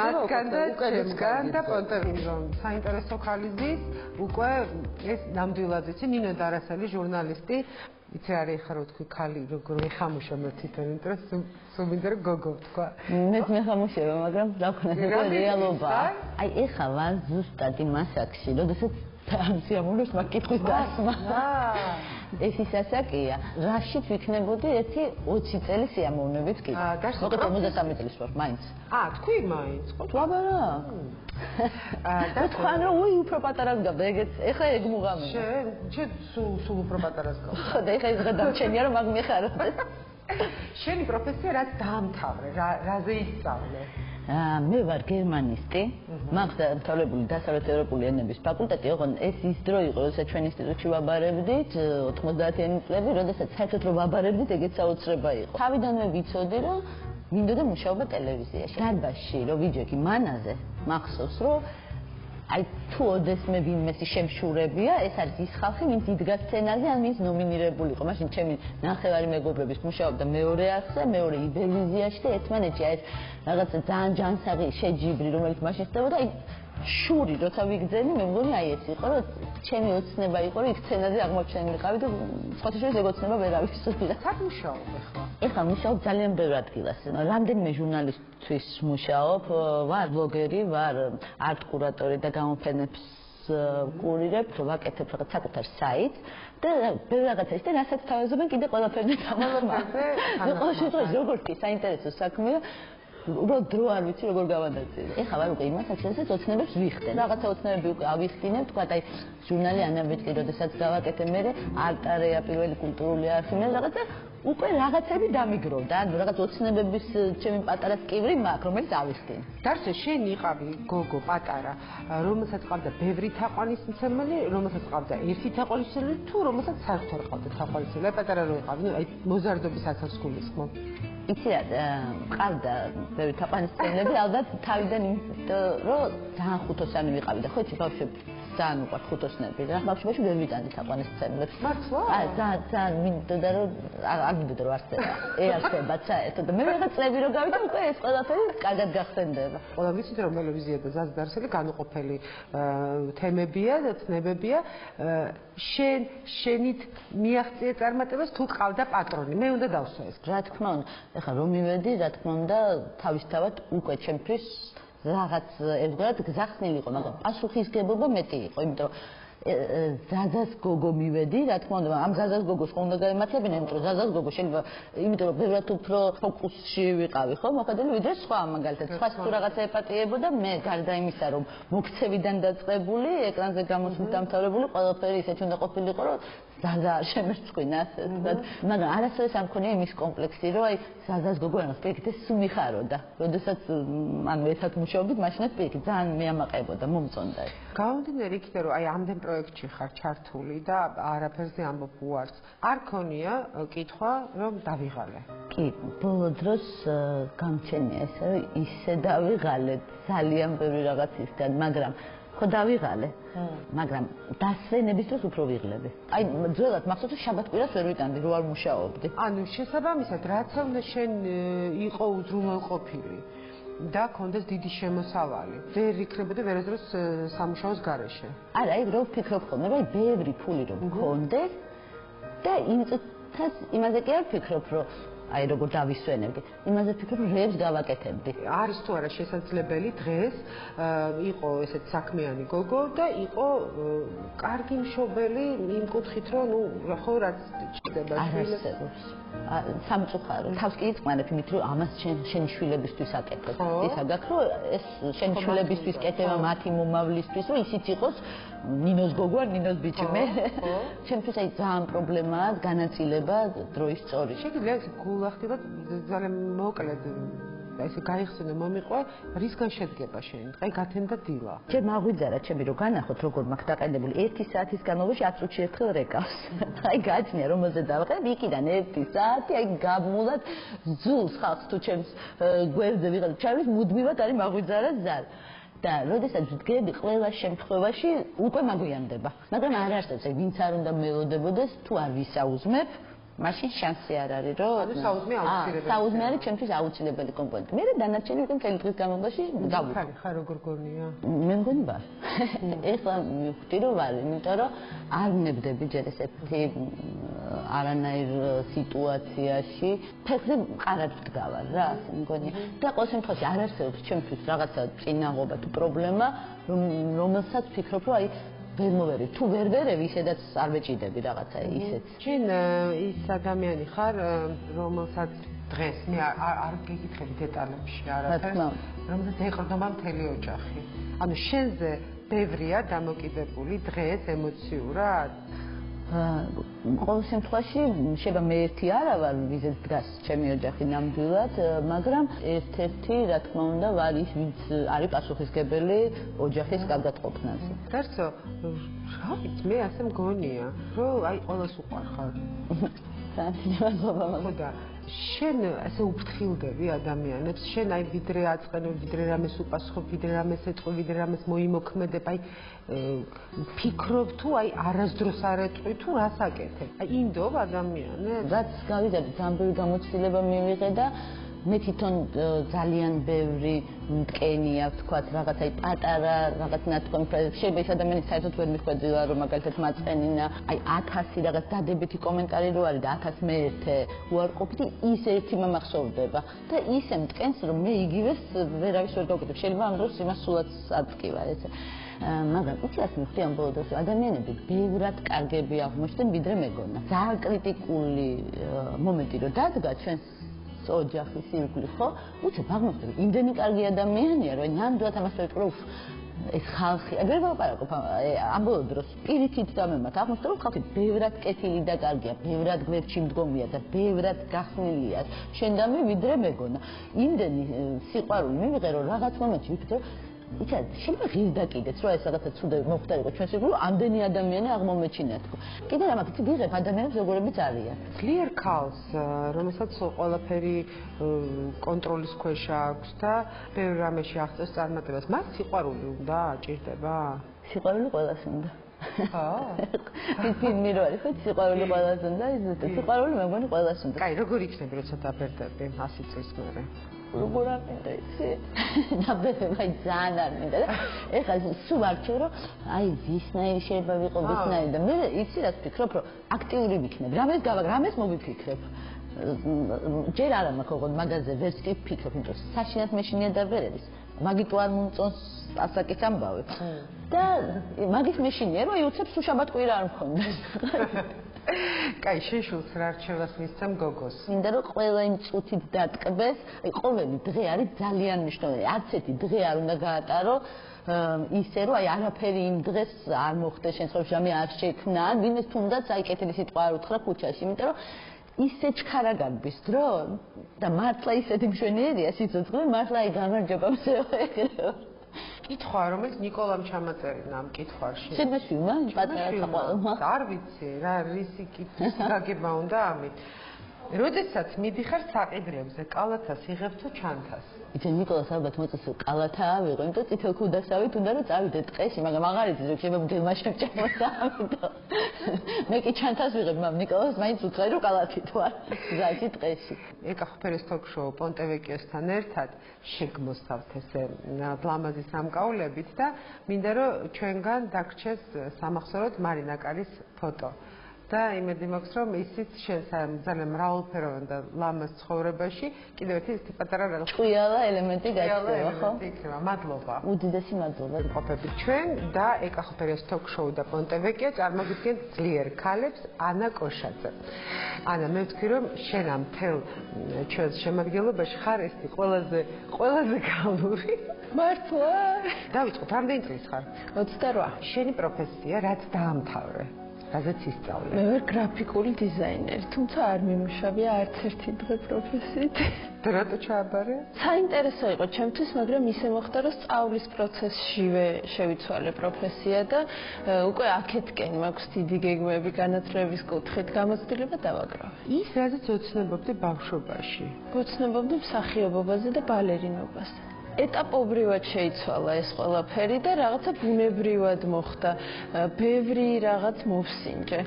Speaker 1: მათგან და ჩემგან და პონტევინგონ საინტერესო ხალიზის უკვე ეს ნამდვილად იცი ნინო დარასელი ჟურნალისტი იცი რა ხარ რო თქვი ქალი როგორ მეხამუშა მე თვითონ იმიტომ რომ სულ მინდა რომ გოგო თქვა
Speaker 5: მე მეხამუშება მაგრამ დავქნა რეალობა აი ეხლა ვარ ზუსტად იმ ასაკში როდესაც სიამოვნებს მაგკითხვის დასმა ეს ის ასაკია რაშიც ვიქნებოდი ერთი 20 წელი სიამოვნებით კი მოკლედ 53 წლის ვარ მაინც
Speaker 1: თქვი მაინც ხო
Speaker 5: თვაბარა და თქვენ რომ უი უფრო პატარას გავდა ეგეც ეხლა ეგ მუღამია
Speaker 1: შენ სულ უფრო პატარას გავდა
Speaker 5: ხო და ეხლა ის გადამჩენია რომ მაგ მიხარო
Speaker 1: შენი პროფესია რაც დაამთავრე რაზე ისწავლე
Speaker 5: მე ვარ გერმანისტი მაქვს დამთავრებული დასავლეთ ევროპული ენების ფაკულტეტი ოღონდ ეს ის დრო იყო როდესაც ჩვენ ინსტიტუტში ვაბარებდით 90-იანი წლები როდესაც საერთოდ რომ ვაბარებდით ეგეც საოცრება იყო თავიდანვე ვიცოდი რომ მინდოდა მუშაობა ტელევიზიაში დარბაზში რომ ვიჯექი მანაზე მახსოვს რომ აი თუ ოდესმე ვინმესი შემშურებია ეს არის ის ხალხი ვინც იდგა სცენაზე ან ვინც ნომინირებული იყო მაშინ ჩემი ნახევარი მეგობრების მუშაობდა მეორე არხზე მეორე იბერვიზიაში და ერთმანეთში აი ეს რაღაცა ძალიან ჯანსაღი შეჯიბრი რომელიც მაშინ ხდებოდა აი შური როცა ვიგზენი მე მგონი აი ეს იყო რომ ჩემი ოცნება იყო რომ იქ სცენაზე აღმოჩენილიყავი და სხვათა შორის ეგ ოცნება ვერავის სულა
Speaker 1: სად მუშაობ
Speaker 5: ეხლა მუშაობ ძალიან ბევრ ადგილას რამდენიმე ჟურნალისტთვის მუშაობ ვარ ბლოგერი ვარ არტ კურატორი და გამოფენებს კურირებ ვაკეთებ რაღაც საკუთარ საიტს და ბევრ რაღაცას და რასაც თავაზობენ კიდე ყველაფერზე
Speaker 1: გამომავალზე
Speaker 5: ყველა შემთხვევაში როგორც კი საინტერესო საქმეა უბრალოდ დრო არ ვიცი როგორ გავადაწილე. ეხლა ვარ უკვე იმას აქცენტებს ოცნებებს ვიხდენ. რაღაცა ოცნებები უკვე ავიხდინებ, თქვა აი ჟურნალი ანაბეჭდი, როდესაც გავაკეთე მე არტარეა პირველი კულტურული არხი მე რაღაცა უკვე რაღაცები დამიგროვდა. ანუ რაღაც ოცნებების ჩემი პატარა სკივრი მაქვს, რომელიც ავიხდინ.
Speaker 1: დარჩა შენ იყავი გოგო პატარა, რომელსაც ყავდა ბევრი თაყვანისმცემელი, რომელსაც ყავდა ერთი თაყვანისმცემელი თუ რომელსაც საერთოდ არ ყავდა თაყვანისმცემელი. პატარა რო იყავი, ნუ აი მოზარდობის ასაკს გულისხმობ.
Speaker 5: იცი რა ყავდა ბევრი თაყვანისმცემლები ალბათ თავიდან იმიტომ რომ ძალიან ხუთოსანი ვიყავი და ხო იცი ბავშვები ძალიან უყვართ ხუთოსნები რა ბავშვებში ვერ ვიტანდი თაყვანისმცემლებს
Speaker 1: მართლა
Speaker 5: ძალიან მინდოდა რომ არ მინდოდა რომ არსება საერთოდ და მე რაღაც წლები რო გავიდა უკვე ეს ყველაფერი კარგად გახსენდება
Speaker 1: ყველა ვიცით რომ ტელევიზია და ზაზ დარსელი განუყოფელი თემებია და ცნებებია შენით მიაღწია წარმატებას თუ ყავდა პატრონი მე უნდა დავსვა ეს
Speaker 5: რა თქმა უნდა ეხლა რომ მივედი რა თქმა უნდა თავისთავად უკვე ჩემთვის რაღაც ერთგვარად გზახსნილი იყო მაგრამ პასუხისგებლობა მეტი იყო იმიტომ ზაზას გოგო მივედი რა თქმა უნდა ამ ზაზას გოგოს ხომ უნდა გაემართებინა იმიტომ რომ ზაზას გოგო შეიძლება იმიტომ რომ ბევრად უფრო ფოკუსში ვიყავი ხო მოხდები ვიდრე სხვა მაგალითად სხვა თუ რაღაცა ეპატიებოდა მე გარდა იმისა რომ მოქცევიდან დაწყებული ეკრანზე გამოსვლით დამთავრებული ყველაფერი ისეთი უნდა ყოფილიყო რომ ზაზა არ შემერწყინა ასეთად მაგრამ არასოდეს არ მქონია იმის კომპლექსი რომ აი ზაზას გოგო რაღაც პირიქით ეს უმიხაროდა როდესაც ანუ ერთად მუშაობდით მაშინაც პირიქით ძალიან მეამაყებოდა მომწონდა
Speaker 1: გამომდინარე იქიდან რომ აი ამდენ პროექტში ხარ ჩართული და არაფერზე ამბობ უარს არ ქონია კითხვა რომ დავიღალე
Speaker 5: კი ბოლო დროს გამჩენია ესე რომ ისე დავიღალე ძალიან ბევრი რაღაცისგან მაგრამ ხო დავიღალე მაგრამ დასვენების დროს უფრო ვიღლები აი ძველად მახსოვს რომ შაბათ-კვირას ვერ ვიტანდი რო არ მუშაობდი
Speaker 1: ანუ შესაბამისად რაც უნდა შენ იყო უზრუნველყოფილი და კონდეს დიდი შემოსავალი ვერ იქნებოდა ვერასდროს სამუშაოს გარეშე
Speaker 5: არა ეგ რო ვფიქრობ ხოლმე რომ ბევრი ფული რომ მქონდეს და იმაზე კი არ ვფიქრობ რომ აი როგორ დავისვენებდი იმაზე ვფიქრობ რომ რეებს გავაკეთებდი
Speaker 1: არის თუ არა შესაძლებელი დღეს იყო ესეთ საქმიანი გოგო და იყო კარგი მშობელი იმ კუთხით რომ ნუ ხო რაც ჭირდება
Speaker 5: არასებობს სამწუხარო თავს კი იწყმანებ იმით რომ ამას შენი შვილებისთვის აკეთებ ისა გაქვს რომ ეს შენი შვილებისთვის კეთება მათი მომავლისთვის რომ ისიც იყოს ნინოს გოგო ან ნინოს ბიჭი მე ჩემთვის აი ძალიან პრობლემაა განაწილება დროის სწორი
Speaker 1: შეგიძლია ეს გულახდილად ძალიან მოკლედ ესე გაიხსენო მომიყვა რისგან შედგება შენი დღე გათენდა დილა
Speaker 5: ჩემ აღვიძარა ჩემი რომ განახოთ როგორ მაქვს დაყენებული 1 საათის განმავლობაში 10 წუთში ერთხელ რეკავს აი გაჩნია რომელზე დავყევ იქიდან 1 საათი აი გამულად ზულს ხალხს თუ ჩემს გვერდზე ვიღაც ჩავის მუდმივად არის მაღვიძარა ზარ და როდესაც ვდგები ყველა შემთხვევაში უკვე მაგვიანდება მაგრამ არ არსებობს ეგ ვინც არ უნდა მელოდებოდეს თუ არ ვისაუზმებ მაშინ შანსი არ არის რომ
Speaker 1: ანუ საუზმე აუცილებელი
Speaker 5: საუზმე არის ჩემთვის აუცილებელი კომპონენტი მე დანარჩენი უკვე მთელი დღის განმავლობაში გავუხარ
Speaker 1: ხარ როგორ გონია
Speaker 5: მე მგონი ვარ ეხლა მივხვდი რომ ვარ იმიტომ რომ არ ვნებდები ჯერ ესეთი არანაირ სიტუაციაში ფეხზე მყარად ვდგავარ რა, ასე მგონია. და ყოველ შემთხვევაში არ არსებობს ჩემთვის რაღაცა წინაღობა თუ პრობლემა, რომელსაც ვფიქრობ, რომ აი ვერ მოვერი, თუ ვერ ვერევი, ისედაც არ ვეჭიდები რაღაცა ისეთ.
Speaker 1: შენ ის ადამიანი ხარ, რომელსაც დღეს მე არ გეკითხები დეტალებში არაფერს, რომელსაც ეყრდნობა მთელი ოჯახი. ანუ შენზე ბევრია დამოკიდებული დღეს ემოციურად?
Speaker 5: ყოველ შემთხვევაში შეიძლება მე ერთი არა ვარ, ვიზეთ დგას ჩემი ოჯახი ნამდვილად, მაგრამ ერთ-ერთი, რა თქმა უნდა, ვარ ის, ვინც არის პასუხისმგებელი ოჯახის გარდაყოფნაზე.
Speaker 1: დარწო, რა ვიცი, მე ასე მგონია, რომ აი ყველას უყვარხარ. ხო და შენ ასე უფრთხილდები ადამიანებს, შენ აი ვიდრე აწყენებ, ვიდრე რამეს უპასუხებ, ვიდრე რამეს ეტყვი, ვიდრე რამეს მოიმოქმედებ, აი ფიქრობ თუ აი არასდროს არ ეტყვი თუ რას აკეთებ. აი ინდობ ადამიანებს?
Speaker 5: რაც გავიზარდე, ძალიან ბევრი გამოცდილება მივიღე და მე თვითონ ძალიან ბევრი მტკენი აქვს, თქვა რაღაც აი პატარა, რაღაც ნათქვამი ფრაზები. შეიძლება ეს ადამიანი საერთოდ ვერ მიხვედრილა, რომ მაგალითად მაწყენინა, აი 1000 რაღაც დადებითი კომენტარი რო არის და 1001 უარყოფითი, ის ერთი მომახსოვდება და ისე მტკენს, რომ მე იგივეს ვერავის ვერ გავკეთებ. შეიძლება ამ დროს იმას სულაც აწკივა ესე. მაგრამ იცი ასე მივხვდი ამ ბოლო დროს ადამიანები ბევრად კარგები აღმოჩნდნენ ვიდრე მეგონა. ძალიან კრიტიკული მომენტი რო დადგა ჩვენს ოჯახის ირგვლივ, ხო? უცებ აღმოჩნდა, იმდენი კარგი ადამიანია, რომ ნამდვილად ამას ვეტყვი, ეს ხალხი, ვერ ვლაპარაკობ ამ ბოლო დროს პირიქით დამემართ, აღმოჩნდა, რომ ხალხი ბევრად კეთილი და კარგია, ბევრად გვერდში მდგომია და ბევრად გახსნილია, შენ და მე ვიდრე მეგონა. იმდენი სიყვარული მივიღე, რომ რაღაც მომენტში ვიფიქრე, იცი, შეიძლება ღირდა კიდეც, რომ ეს რაღაცა ცუდი მოხდარიყო ჩვენს ირგვლივ, ამდენი ადამიანი აღმომეჩინა თქო. კიდე რამაც ვიღებ ადამიანებს როგორებიც არიან.
Speaker 1: ძლიერ ქალს, რომელსაც ყველაფერი კონტროლის ქვეშ აქვს და ბევრ რამეში აღწევს წარმატებას, მას სიყვარული უნდა ჭირდება?
Speaker 5: სიყვარული ყველას უნდა.
Speaker 1: ხო?
Speaker 5: ის ფილმი რო არის, ხო, სიყვარული ყველას უნდა, სიყვარული მე მგონი ყველას უნდა.
Speaker 1: კაი, როგორ იქნები, როცა დაბერდები 100 წლის მერე?
Speaker 5: როგორ არ მინდა იცი? დაბერდება ძალიან არ მინდა და ეხლა სულ არჩევ, რომ აი ვისნაირი შეიძლება ვიყო, ვისნაირი და მე იცი რაც ვფიქრობ, რომ აქტიური ვიქნებ. რამეს მოვიფიქრებ. ჯერ არ მაქვს ოღონდ მაგაზე ვერც კი ვფიქრობ, იმიტომ რომ საშინად მეშინია და ვერ არის. მაგით არ მომწონს ასაკის ამბავი. და მაგით მეშინია, რომ უცებ სულ შაბათ კვირა არ მქონდეს.
Speaker 1: კაი, შეშულს რა რჩევას მისცემ გოგოს.
Speaker 5: მინდა რომ ყველა იმ წუთით დატკბეს, აი ყოველი დღე არის ძალიან მნიშვნელოვანი. არც ერთი დღე არ უნდა გაატარო ისე რომ აი არაფერი იმ დღეს არ მოხდეს შენ ცხოვრებაში არ შექმნა, ვინმე თუნდაც აი კეთილი სიტყვა არ უთხრა ქუჩაში, იმიტომ რომ ისე ჩქარა გაგბის დრო და მართლა ისეთი მშვენიერია სიცოცხლე, მართლა აი გამარჯობა მსეო.
Speaker 1: კითხვა, რომელიც ნიკოლამ ჩამაწერინა ამ კითხვაში.
Speaker 5: შემეშვილმა, პატარა საყვალმა.
Speaker 1: არ ვიცი, რა რისი კითხვის გაგება უნდა ამით. როდესაც მიდიხარ საყიდრებზე, კალათას იღებ თუ ჩანთას?
Speaker 5: იცი ნიკოლას ალბათ მოწეს კალათა ავიღო, იმიტომ რომ წითელ ქუდასავით უნდა რომ წავიდე ტყეში, მაგრამ აღარ იცის რომ შეიძლება მგელმა შემჭამოცა, ამიტომ მე კი ჩანთას ვიღებ, მაგრამ ნიკოლას მაინც უცხარი რომ კალათით ვარ ზაჭი ტყეში.
Speaker 1: ეკახფერის თოქ-შოუ პონტევეკიოსთან ერთად შეგმოსთავთ ესე ლამაზი სამკაულებით და მინდა რომ ჩვენგან დაგრჩეს სამახსოვროდ მარინა კალის ფოტო. და იმედი მაქვს რომ ისიც შენ ძალიან მრავალფეროვან და ლამაზ ცხოვრებაში კიდევ ერთი პატარა რაღაც
Speaker 5: ჭკვიალა ელემენტი გაჩნდება, ხო?
Speaker 1: იქნება. მადლობა.
Speaker 5: უდიდესი მადლობა.
Speaker 1: ყოფებით ჩვენ და ეკახფერის თოქ-შოუ და პონტევეკია წარმოგიდგენთ ძლიერ ქალებს ანა კოშაძე. ანა, მე ვთქვი რომ შენ ამ თელ ჩვენს შემადგენლობაში ხარ ესეთი ყველაზე გავლური.
Speaker 3: მართლა?
Speaker 1: დავიწყოთ, რამდენი წლის ხარ?
Speaker 3: 28.
Speaker 1: შენი პროფესია რაც დაამთავრე? რაზეც ისწავლე?
Speaker 3: მე ვარ გრაფიკული დიზაინერი, თუმცა არ მიმუშავია არც ერთი დღე პროფესიით.
Speaker 1: და რატო ჩააბარე?
Speaker 3: საინტერესო იყო ჩემთვის, მაგრამ ისე მოხდა, რომ სწავლის პროცესშივე შევიცვალე პროფესია და უკვე აქეთკენ მაქვს დიდი გეგმები განათლების კუთხით, გამოცდილება დავაგროვე.
Speaker 1: ის რაზეც ოცნებობდი ბავშვობაში?
Speaker 3: ვოცნებობდი მსახიობობაზე და ბალერინობაზე.
Speaker 6: ეტაპობრივად შეიცვალა ეს ყველაფერი და რაღაცა ბუნებრივად მოხდა. ბევრი რაღაც მოვსინჯე.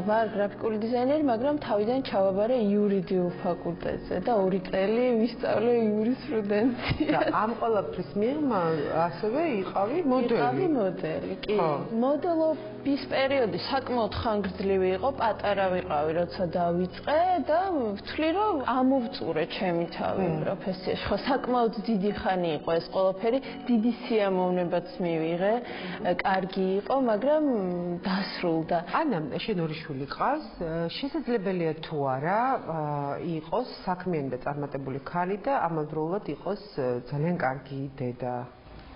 Speaker 6: ვარ გრაფიკული დიზაინერი, მაგრამ თავიდან ჩავაბარე იურიდიულ ფაკულტეტზე და 2 წელი ვისწავლე იურისპრუდენციას.
Speaker 1: და ამ ყველაფრის მიღმა ასევე იყავი მოდელი.
Speaker 6: კი. მოდელობის პერიოდი საკმაოდ ხანგრძლივი იყო, პატარა ვიყავი, როცა დავიწყე და ვთვლი, რომ ამოვწურე ჩემი თავი პროფესიაში. ხო, საკმაოდ დიდი ხანი იყო ეს ყველაფერი, დიდი სიამოვნებაც მივიღე, კარგი იყო, მაგრამ დასრულდა.
Speaker 1: ანა, შენ 2 შვილი ყავს, შესაძლებელია თუ არა იყოს საქმიანი და წარმატებული ქალი და ამავდროულად იყოს ძალიან კარგი დედა.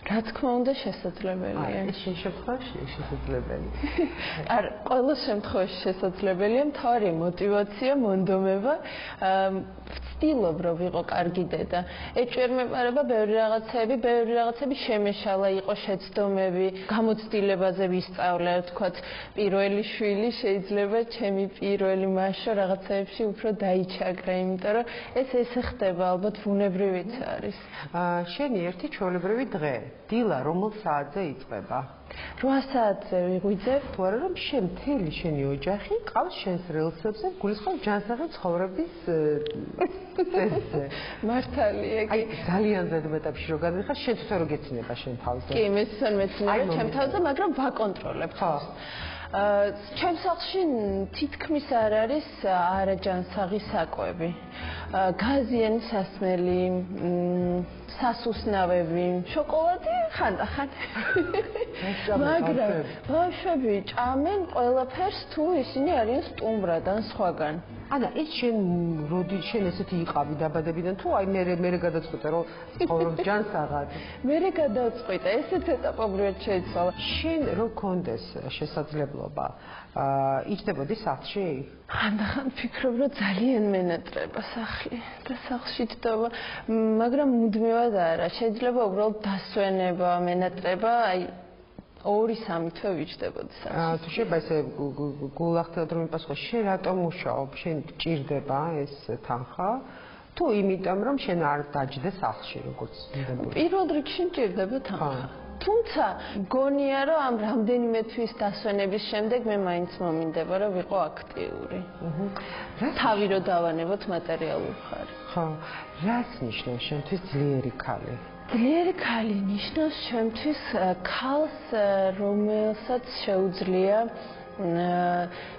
Speaker 6: რა თქმა უნდა შესაძლებელია.
Speaker 1: ეს შემთხვევაში შესაძლებელია.
Speaker 6: არა, ყველა შემთხვევაში შესაძლებელია, მთავარი мотиваცია, მონდომება. ვცდილობ რომ ვიყო კარგი დედა. ეჭვერ მეპარება ბევრი რაღაცები შემეშალა, იყო შეცდომები, გამოცდილებაზე ვისწავლე, თქვათ, პირველი შვილი შეიძლება ჩემი პირველი მაშო რაღაცეებში უფრო დაიჩაგრა, იმიტომ რომ ეს ხდება ალბათ ბუნებრივიც არის.
Speaker 1: შენი ერთი ჩვეულებრივი დღე დილა რომელ საათზე იწყება?
Speaker 6: 8 საათზე ვიღვიძებ.
Speaker 1: თუ არა რომ მთელი შენი ოჯახი ყავს შენს რელსებზე, გულისხმობ ჯანსაღი ცხოვრების წესზე.
Speaker 6: მართალია, კი.
Speaker 1: ძალიან ზედ ეტაპში რო გადმიხარ, შენ თვითონ რო გეცინება შენ თავზე.
Speaker 6: კი, მეცნიერება ჩემ თავზე, მაგრამ ვაკონტროლებ. ხო. ჩემ სახლში თითქმის არ არის არაჯანსაღი საკვები. გაზიანი სასმელი, სასუსნავები, შოკოლადი ხანდახან. მაგრამ ბავშვები ჭამენ ყველაფერს თუ ისინი არიან სტუმრად ან სხვაგან.
Speaker 1: ანა, ეს შენ ესეთი იყავი დაბადებიდან თუ აი მე გადაწყვიტე რომ ცხოვრობ ჯანსაღად?
Speaker 6: მე გადაწყვიტე, ესეც ეტაპობრივად შეიცვალა.
Speaker 1: შენ რო გქონდეს შესაძლებლობა, იჯდებოდი სახლში?
Speaker 6: ხანდახან ვფიქრობ, რომ ძალიან მენატრება სახლი და სახლში ჯდობა, მაგრამ მუდმივად არა. შეიძლება უბრალოდ დასვენება, მენატრება, აი 2-3 თვე ვიჯდებოდი სახლში.
Speaker 1: თუ შეიძლება ესე გულახდელად რომ იპასუხო, შენ რატომ მუშაობ? შენ ჭირდება ეს თანხა? თუ იმიტომ რომ შენ არ დაჯდე სახლში როგორც მინდებული?
Speaker 6: პირველ რიგში ჭირდება თანხა. თუმცა მგონია რომ ამ რამდენიმე თვის დასვენების შემდეგ მე მაინც მომინდება რომ ვიყო აქტიური. თავი რო დავანებოთ მატერიალურ მხარეს.
Speaker 1: ხო, რას ნიშნავს შენთვის ძლიერი ქალი?
Speaker 6: ძლიერი ქალი ნიშნავს ჩემთვის ქალს, რომელსაც შეუძლია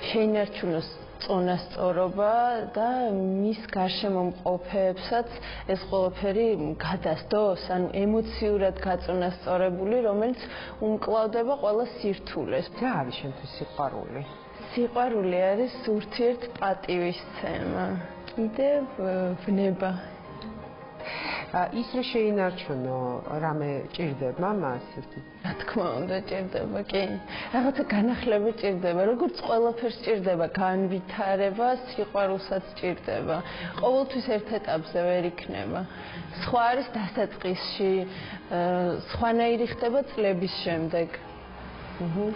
Speaker 6: შეინარჩუნოს წონასწორობა და მის გარშემო მყოფებსაც ეს ყველაფერი გადასდოს, ან ემოციურად გაწონასწორებული, რომელიც უმკლავდება ყველა სირთულეს.
Speaker 1: რა არის შენთვის სიყვარული?
Speaker 6: სიყვარული არის ურთიერთპატივისცემა, კიდევ ვნება.
Speaker 1: ის რომ შეინარჩუნო რამე ჭირდება მას?
Speaker 6: რა თქმა უნდა ჭირდება, კი. რაღაცა განახლება ჭირდება, როგორც ყველაფერს ჭირდება, განვითარება, სიყვარულსაც ჭირდება. ყოველთვის ერთ ეტაპზე ვერ იქნება. სხვა არის დასაწყისში, სხვანაირი ხდება წლების შემდეგ.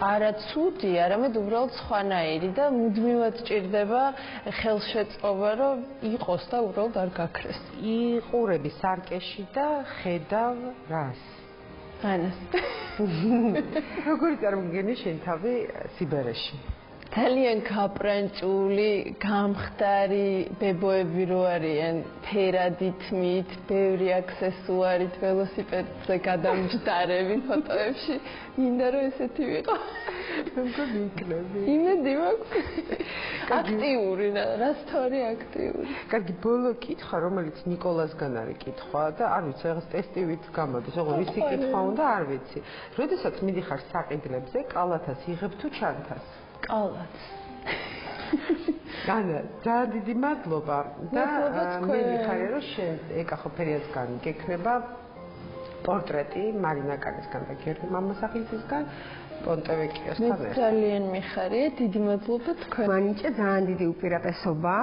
Speaker 6: არა ცუდი, არამედ უბრალოდ სხვანაირი და მუდმივად ჭირდება ხელშეწყობა, რომ იყოს და უბრალოდ არ გაქრეს.
Speaker 1: იყურები სარკეში და ხედავ რას?
Speaker 6: ანას.
Speaker 1: როგორი წარმოგიდგენი შენ თავი სიბერეში?
Speaker 6: ძალიან გაპრანჭული, გამხდარი ბებოები რო არიან, ფერადი თმით, ბევრი აქსესუარით, ველოსიპედზე გადამჯდარები ფოტოებში. მინდა რომ ესეთი ვიყო.
Speaker 1: მგონი იქნები.
Speaker 6: იმედი მაქვს. აქტიური, რასთორი აქტიური.
Speaker 1: კარგი, ბოლო კითხვა, რომელიც ნიკოლასგან არის კითხვა და არ ვიცი, რაღაც ტესტივით გამოდის, ოღონდ ვისი კითხვა უნდა, არ ვიცი. როდესაც მიდიხარ საყიდლებზე, კალათას იღებ თუ ჩანთას?
Speaker 6: კალათს.
Speaker 1: განა, ძალიან დიდი მადლობა და მე მიხარია რომ შენ ეკახო ფერიაცგან გექნება პორტრეტი მარინა კანისგან და გერმანე მამასახლისგან პონტევეკიოსთან ერთად.
Speaker 6: ძალიან მიხარია, დიდი მადლობა თქვენ.
Speaker 3: მანიჭე ძალიან დიდი უპირატესობა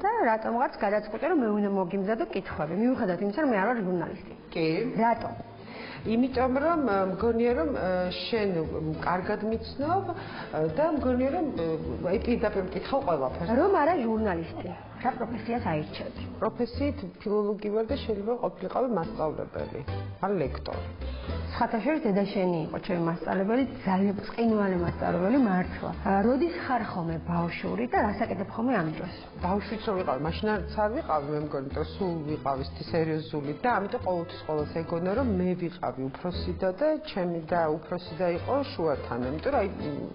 Speaker 3: და რატომღაც გადაწყვიტე რომ მე უნდა მოგიმზადო კითხვები. მიუხედავად იმისა რომ მე არ ვარ ჟურნალისტი.
Speaker 1: კი.
Speaker 3: რატომ?
Speaker 1: იმიტომ რომ მგონია რომ შენ კარგად მიცნობ და მგონია რომ აი პირდაპირ მკითხავ ყველაფერს.
Speaker 3: რომ არა ჟურნალისტი, რა პროფესიას აირჩევდი?
Speaker 1: პროფესიით ფილოლოგი ვარ და შეიძლება ყოფილიყავი მასწავლებელი. ან ლექტორი.
Speaker 3: ხათაშორის დედა შენი იყო ჩემი მასწავლებელი, ძალიან ბრწყინვალე მასწავლებელი მართლა. როდის ხარ ხოლმე ბავშვური და რას აკეთებ ხოლმე ამ დროს?
Speaker 1: ბავშვიც რო ვიყავი, მაშინაც არ ვიყავი, მე მგონი, რომ სულ ვიყავი სერიოზული და ამიტომ ყოველთვის ყოველს ეგონა რომ მე ვიყავი უფროსი და ჩემი და უფროსი და იყო შუათან, იმიტომ რომ აი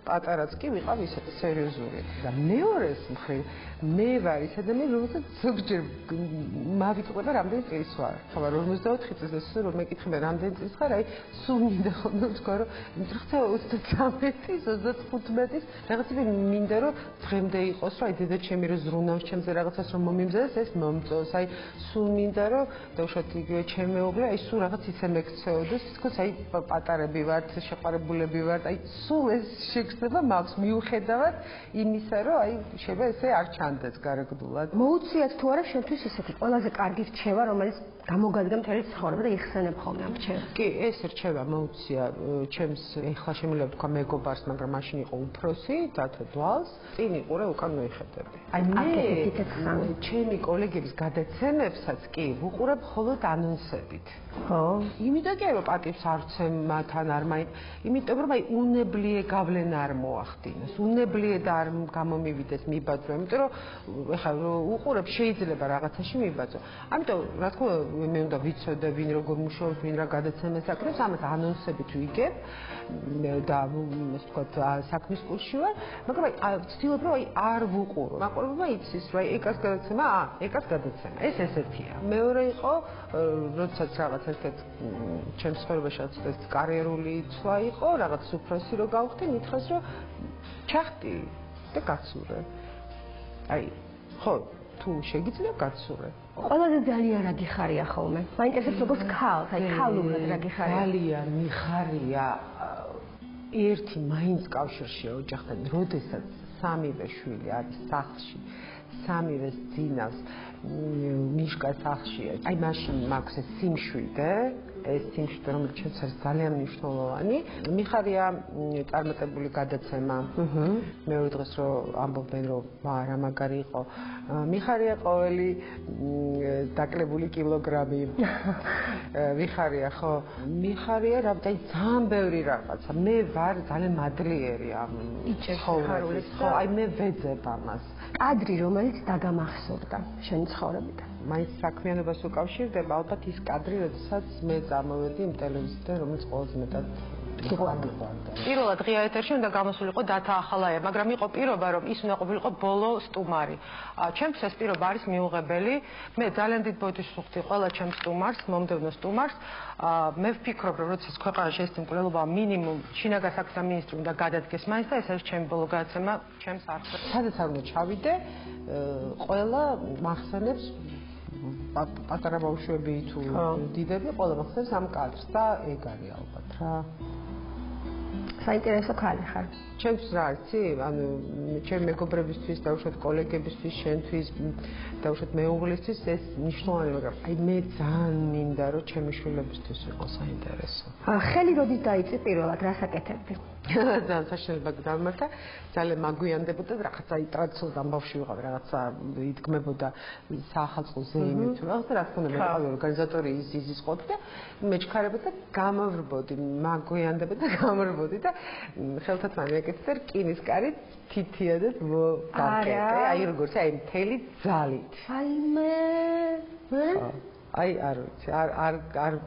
Speaker 1: პატარაც კი ვიყავ ისეთი სერიოზული. და მეორეს მხრივ მე ვარ ის ადამიანი, რომელსაც ზოგჯერ მავიწყდება რამდენი წლის ვარ. ხომ 44 წელს ეს რომ მეკითხება რამდენი წლის ხარ, აი სულ მინდა ხოლმე ვთქვა რომ მიწრხცა 33-ის, 35-ის, რაღაცები მინდა რომ დღემდე იყოს, რომ აი დედა ჩემი რო ზრუნავს ჩემზე რაღაცას რომ მომიმზადოს, ეს მომწონს. აი სულ მინდა რომ დაუშვათ იგივე ჩემი მეუღლე, აი სულ რაღაც ისე მეკცეოდეს, თქოს აი პატარები ვართ, შეყვარებულები ვართ, აი სულ ეს შეგრძნება მაქვს მიუხედავად იმისა, რომ აი შეიძლება ესე არ ჩანდეს გარეგნულად.
Speaker 3: მოუციათ თუ არა შენთვის ისეთი ყველაზე კარგი რჩევა, რომელიც გამოგადგა მთელი ცხოვრება და იხსენებ ხოლმე ამ რჩევას.
Speaker 1: კი, ეს რჩევა მოუცია ჩემს ეხლა შემიძლია ვთქვა მეგობარს, მაგრამ მაშინ იყო უფროსი, დათა დვალს, წინ იყურე უკან მოიხედები. აი მე ჩემი კოლეგების გადაცემებსაც კი ვუყურებ მხოლოდ ანონსებით.
Speaker 3: ხო?
Speaker 1: იმიტომ კი რომ პატივს არ ვცემ მათთან არ მაინც, იმიტომ რომ აი უნებლიე გავლენა არ მოახდინოს, უნებლიე და არ გამომივიდეს მიბაძო, იმიტომ რომ ეხლა უყურებ შეიძლება რაღაცაში მიბაძო. ამიტომ რა თქმა უნდა მე უნდა ვიცოდე ვინ როგორ მუშაობს, ვინ რა გადაცემას აკეთებს, ამას ანონსებით ვიგებ და ასე ვთქვათ საქმის კურსში ვარ, მაგრამ აი ვცდილობ რომ აი არ ვუყურო. მაყურებელმა იცის რომ აი ეკას გადაცემა, ეკას გადაცემა. ეს ესეთია. მეორე იყო როდესაც რაღაც ერთ ჩემს ცხოვრებაში ეს კარიერული ცვლა იყო, რაღაც უფროსი რო გავხდი, მითხრას რომ ჩახტი და გაცურე. აი ხო თუ შეგიძლია გაცურე.
Speaker 3: ყველაზე ძალიან რა გიხარია ხოლმე? მაინტერესებს როგორც ქალს, აი ქალურად რა გიხარია?
Speaker 1: ძალიან მიხარია ერთი მაინც კავშირშია ოჯახთან, როდესაც სამივე შვილი არის სახლში, სამივე ძინავს მიშკა სახლშია. აი მაშინ მაქვს ეს სიმშვიდე, ეს სიმშვიდე რომელიც ჩემს არის ძალიან მნიშვნელოვანი. მიხარია წარმატებული გადაცემა. მეორე დღეს რომ ამბობენ რომ რა მაგარი იყო. მიხარია ყოველი დაკლებული კილოგრამი. მიხარია ხო? მიხარია რა აი ძალიან ბევრი რაღაცა. მე ვარ ძალიან მადლიერი ამ ცხოვრების. ხო, აი მე ვეძებ ამას.
Speaker 3: კადრი რომელიც დაგამახსოვრდა შენი ცხოვრებიდან.
Speaker 1: მაინც საქმიანობას უკავშირდება ალბათ ის კადრი, როდესაც მე წამოვედი იმ ტელევიზიიდან, რომელიც ყველაზე მეტად გიყვარდა. პირველად ღია ეთერში უნდა გამოსულიყო დათა ახალაია, მაგრამ იყო პირობა, რომ ის უნდა ყოფილიყო ბოლო სტუმარი. ჩემთვის ეს პირობა არის მიუღებელი. მე ძალიან დიდ ბოდიშს ვხვდი ყველა ჩემს სტუმარს, მომდევნო სტუმარს. მე ვფიქრობ, რომ როდესაც ქვეყანაში ეს მკვლელობა მინიმუმ შინაგან საქმეთა მინისტრი უნდა გადადგეს მაინც და ეს არის ჩემი ბოლო გადაცემა ჩემს არხზე. სადაც არ უნდა ჩავიდე, ყველა მახსენებს პატარა ბავშვები თუ დიდები, ყველა მახსენებს ამ კადრს და ეგ არის ალბათ რა.
Speaker 3: საინტერესო ქალი ხარ.
Speaker 1: ჩემთვის რა იცი, ანუ ჩემი მეგობრებისთვის, დაუშვათ კოლეგებისთვის, შენთვის, დაუშვათ მეუღლისთვის ეს მნიშვნელოვანი, მაგრამ აი მე ძალიან მინდა რომ ჩემი შვილებისთვის იყოს საინტერესო.
Speaker 3: ხელი როდის დაიწი პირველად, რას აკეთებდი?
Speaker 1: ძალიან საშინელება გამართა, ძალიან მაგვიანდებოდა, რაღაცა ტრადიციულად ამ ბავშვი ვიყავი, რაღაცა ითქმებოდა საახალწლო ზეიმი თუ რაღაცა, რა თქმა უნდა, მე ვიყავი ორგანიზატორი იზის ყოფი და მეჩქარებოდა, გამავრბოდი, მაგვიანდებოდა, გამავრბოდი და ხელთათ მანეკეთ და რკინის კარით თითიადად მოვდაკეტე, აი როგორც აი მთელი ძალით. აი არ ვიცი,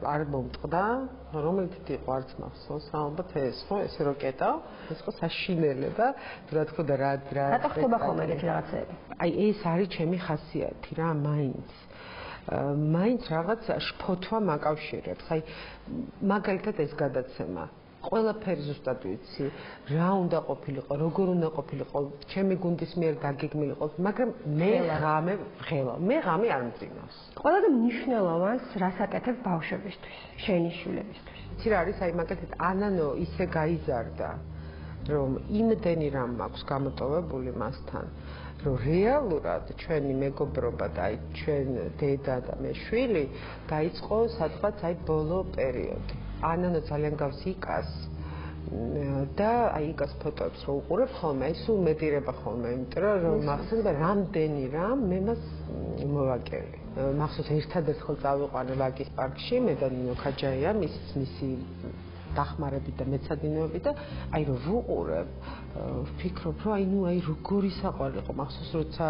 Speaker 1: არ მომწყდა, რომელი თითი იყო არც მახსოვს, ალბათ ეს ხო, ესე რო კეტავ, ეს ხო საშინელება, რა თქმა უნდა რა.
Speaker 3: რატო ხდება ხოლმე ეგეთი რაღაცები?
Speaker 1: აი ეს არის ჩემი ხასიათი რა, მაინც რაღაც შფოთვა მაკავშირებს, აი მაგალითად ეს გადაცემა. ყველაფერი ზუსტად ვიცი, რა უნდა ყოფილიყო, როგორ უნდა ყოფილიყო, ჩემი გუნდის მიერ დაგეგმილიყო, მაგრამ მე ღამე ვღელა, მე ღამე არ მძინავს.
Speaker 3: ყველაზე მნიშვნელოვანს რას აკეთებ ბავშვებისთვის, შენი შვილებისთვის?
Speaker 1: იცი რა არის, აი მაგალითად ანანო ისე გაიზარდა, რომ იმდენი რამ მაქვს გამოტოვებული მასთან, რომ რეალურად ჩვენი მეგობრობა და აი ჩვენ დედა და მე შვილი დაიწყო სადღაც აი ბოლო პერიოდი. ანანო ძალიან გავს იკას და აი იკაც ფოტოებს რო უყურებ ხოლმე, აი სულ მედირება ხოლმე, იმიტომ რომ მახსენდება რამდენი რამ მე მას მოვაკელი. მახსოვს ერთადერთ ხო წავიყვანე ვაკის პარკში, მე და ნინო ქაჯაია, მისი დახმარებით და მეცადინეობით და აი რომ ვუყურებ, ვფიქრობ, რომ აი როგორი საყვარელი იყო, მახსოვს როცა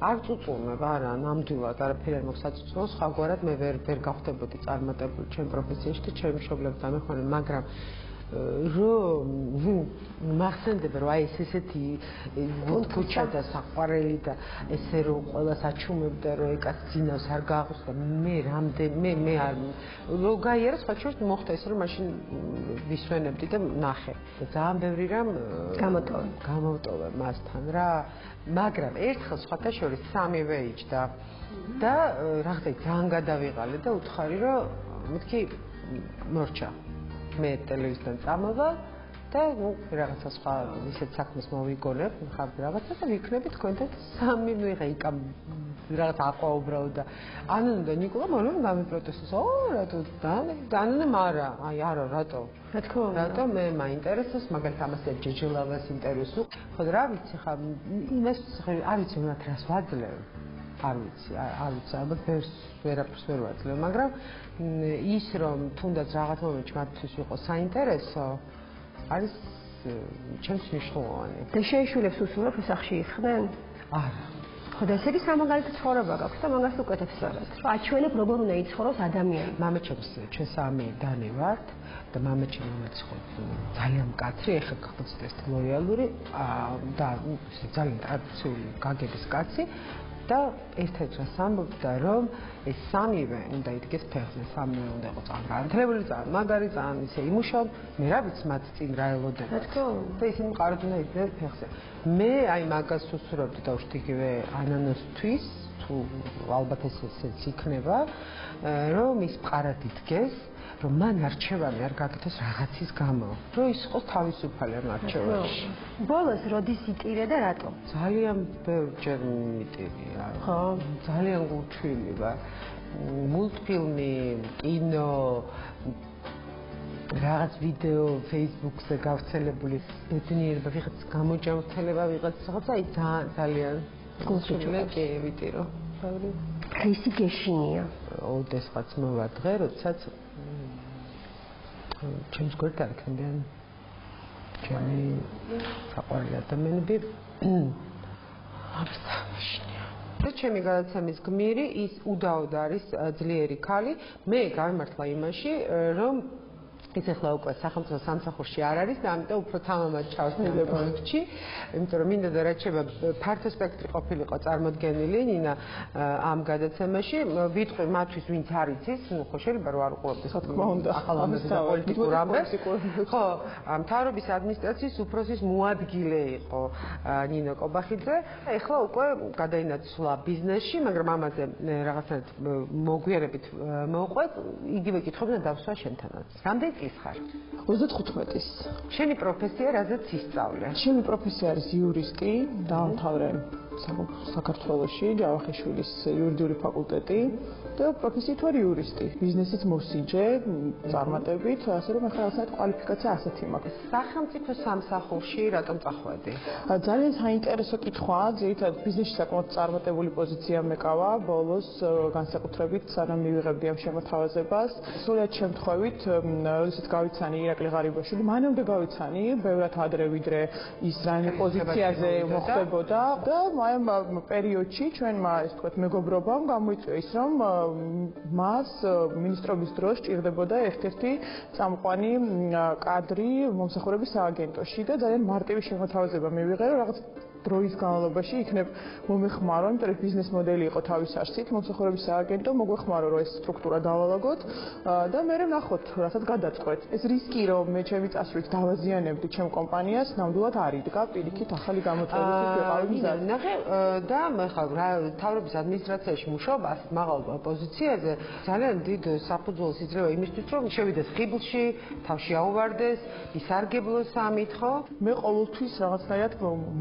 Speaker 1: არ წუწუნებ არა, ნამდვილად არაფერი არ მოგსაწუწუნოს, სხვაგვარად მე ვერ გავხდებოდი წარმატებული ჩემ პროფესიაში და ჩემი მშობლები დამეხმარნენ, მაგრამ რომ მახსენდება რომ აი ესეთი გუთქუჩა და საყვარელი და ესე რომ ყველას აჩუმებდა რომ ეკაც ძინავს არ გააღოს და მე რამდენი მე არ რო გაიარა სხვა შორის მოხდა ეს რომ მაშინ ვისვენებდი და ნახე და ძალიან ბევრი რამ გამოვტოვე მასთან რა მაგრამ ერთხელ სხვათა შორის სამივე იჯდა და რაღაცა ძალიან გადავიღალე და უთხარი რომ მეთქი მორჩა მე ტელევიზიიდან წამოვალ და ნუ რაღაცა სხვა ისეთ საქმეს მოვიგონებ, ხავდი რაღაცა და ვიქნები თქვენთან სამი მიღე იკამ რაღაც აყვა უბრალოდ და ანუნა ნიკოლა მალე გამიპროტესტეს. ო რატო დანუნა მარა, აი არა რატო? რა თქმა უნდა. რატო მე მაინტერესებს მაგალითად ამასე ჯეჯელავას ინტერვიუს ხო რა ვიცი ხა იმას არ ვიცი რა რას ვაძლევ. არ ვიცი ალბათ ვერაფერს ვერ ვაძლევ, მაგრამ ის რომ თუნდაც რაღაც მომენტში მათთვის იყოს საინტერესო არის ჩემს მნიშვნელოვანი.
Speaker 3: და შეიშულებს უსურვებ სახში ისხდნენ?
Speaker 1: არა.
Speaker 3: ხო და ესე იგი სამაგალითო ცხოვრება გაქვს და მაგას უკეთებს რაღაც. აჩვენებ როგორ უნდა იცხოვროს ადამიანი.
Speaker 1: მამაჩემს ჩვენ სამი დანი ვართ და მამაჩემ ხო ძალიან მკაცრი, ეხლა გახდეთ ლოიალური და ძალიან ტრადიციული გაგების კაცი. და ერთ-ერთ რას ამბობდა რომ ეს სამივე უნდა იდგეს ფეხზე, სამივე უნდა იყოს ძალიან განათლებული, ძალიან მაგარი, ძალიან ისე იმუშაოთ, მე რა ვიცი მათ წინ რა ელოდება. და ისინი მყარად უნდა იდგნენ ფეხზე. მე აი მაგას უსურვებდი და უშტიგივე ანანოსთვის, თუ ალბათ ესეც იქნება, რომ ის მყარად იდგეს, რომ მან არჩევანი არ გაკეთოს რაღაცის გამო. რომ ის იყოს თავისუფალი ამ არჩევანში.
Speaker 3: ბოლოს როდის იტირე და რატო?
Speaker 1: ძალიან ბევრჯერ მიტირია. ხო, ძალიან გულჩვილი ვარ. მულტფილმი, კინო, რაღაც ვიდეო Facebook-ზე გავრცელებული ბედნიერება, ვიღაც გამოჯანმრთელება, ვიღაც რაღაცა, აი ძალიან გულჩვილი კი ვიტირო. ბევრი.
Speaker 3: ხისი გეშინია.
Speaker 1: ოდესღაც მოვა დღე, როდესაც ჩემს გვერდთან იქნებიან ჩემი საყვარელი ადამიანები აბსოლუტურად და ჩემი გადაცემის გმირი ის უდაოდ არის ძლიერი ქალი მე გამართლა იმაში რომ ის ახლა უკვე სახელმწიფო სამსახურში არ არის და ამიტომ უფრო თამამად ჩავს პროექტში იმიტომ რომ მინდა და რაც შეიძლება ფართო სპექტრი ყოფილიყო წარმოდგენილი ნინა ამ გადაცემაში ვიტყვი მათთვის ვინც არ იცის ნუ ხო შეიძლება რომ არ უყურებდეს თქმა უნდა ახალამაზი და პოლიტიკურ ამბებს ხო მთავრობის ადმინისტრაციის უფროსის მოადგილე იყო ნინო კობახიძე ახლა უკვე გადაინაცვლა ბიზნესში მაგრამ ამაზე რაღაცნაირად მოგვიერებით მოუყვეთ იგივე კითხვებიდან დავსვა შენთანაც რამდენი წლის ხარ
Speaker 7: 35-ის
Speaker 1: შენი პროფესია რაზეც ისწავლე
Speaker 7: ჩემი პროფესია არის იურისტი დაამთავრე საქართველოში ჯავახიშვილის იურიდიული ფაკულტეტი და პროფესიით ვარ იურისტი ბიზნესით მოსიჯე წარმატებით ასე რომ ახლა რაღაცა კვალიფიკაცია ასეთი მაქვს
Speaker 1: სახელმწიფო სამსახურში რატომ წახვედი
Speaker 7: ძალიან საინტერესო კითხვაა ძირითადად ბიზნესში საკმაოდ წარმატებული პოზიცია მეკავა ბოლოს განსაკუთრებით სანამ მივიღებდი ამ შემოთავაზებას სულად შემთხვევით როდესაც გავიცანი ირაკლი ღარიბაშვილი მანამდე გავიცანი ბევრად ადრე ვიდრე ის რაიმე პოზიციაზე მოხდებოდა და ამ პერიოდში ჩვენმა ეს თქვათ მეგობრობამ გამოიწვია ის რომ მას მინისტრობის დროს ჭირდებოდა ერთ-ერთი წამყვანი კადრი მომსახურების სააგენტოში და ძალიან მარტივი შემოთავაზება მივიღე რომ რაღაც დროის განმავლობაში იქნებ მომეხმარო, იმიტომ რომ ბიზნეს მოდელი იყო თავის არსით, მომსახურების სააგენტო, მოგვეხმარო რომ ეს სტრუქტურა დავალაგოთ და მე ვნახოთ, რასაც გადაწყვეტ. ეს რისკი რომ მე ჩემი წასვლით დავაზიანებდი ჩემ კომპანიას, ნამდვილად არ იდგა, პირიქით ახალი გამოწვევით ვიყავი მზად.
Speaker 1: ნახე და მე ხარ მთავრობის ადმინისტრაციაში მუშაობა, მაღალ პოზიციაზე ძალიან დიდ საფუძველს იძლევა იმისთვის, რომ შევიდეს ხიბლში, თავში აუვარდეს, ისარგებლოს ამით, ხო?
Speaker 7: მე ყოველთვის რაღაცნაირად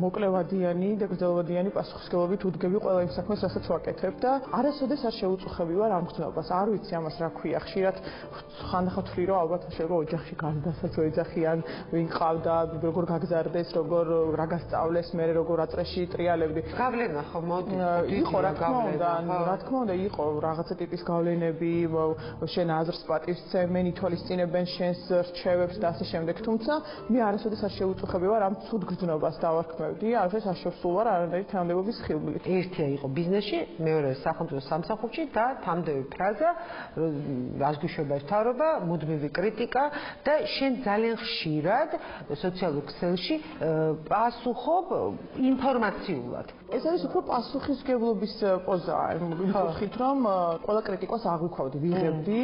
Speaker 7: მოკლევადიანი და გრძელვადიანი პასუხისმგებლობით უდგები ყველა იმ საქმეს, რასაც ვაკეთებ და არასოდეს არ შეუწუხები ვარ ამ გრძნობას. არ ვიცი ამას რა ქვია. ხშირად ხანდახან ვთვლი, რომ ალბათ შეიძლება ოჯახში გარდასაც ეძახიან, ვინ ყავდა, როგორ გაგზარდეს, როგორ რა გასწავლეს, მე როგორ აწრეში ტრიალებდი.
Speaker 1: გავლენა ხო მოდი.
Speaker 7: იყო რა თქმა უნდა, იყო რაღაცა ტიპის გავლენები, შენ აზრს პატივსცემენ, ითვალისწინებენ შენს რჩევებს და ასე შემდეგ. თუმცა მე არასოდეს არ შეუწუხები ვარ ამ ცუდ გრძნობას დავარქმევდი, არასოდეს არ შევსულ ვარ არანაირი თანამდებობის ხილბილით.
Speaker 1: ერთია იყო ბიზნესში, მეორე სახელმწიფო სამსახურში და თამდევი ფრაზა, რაზგუშობა მთავრობა, მუდმივი კრიტიკა და შენ ძალიან ხშირად სოციალურ ქსელში პასუხობ ინფორმაციულად.
Speaker 7: ეს არის უფრო პასუხისმგებლობის პოზაა. მოგიხსით რომ ყველა კრიტიკას აღვიქვავდი, ვიღებდი,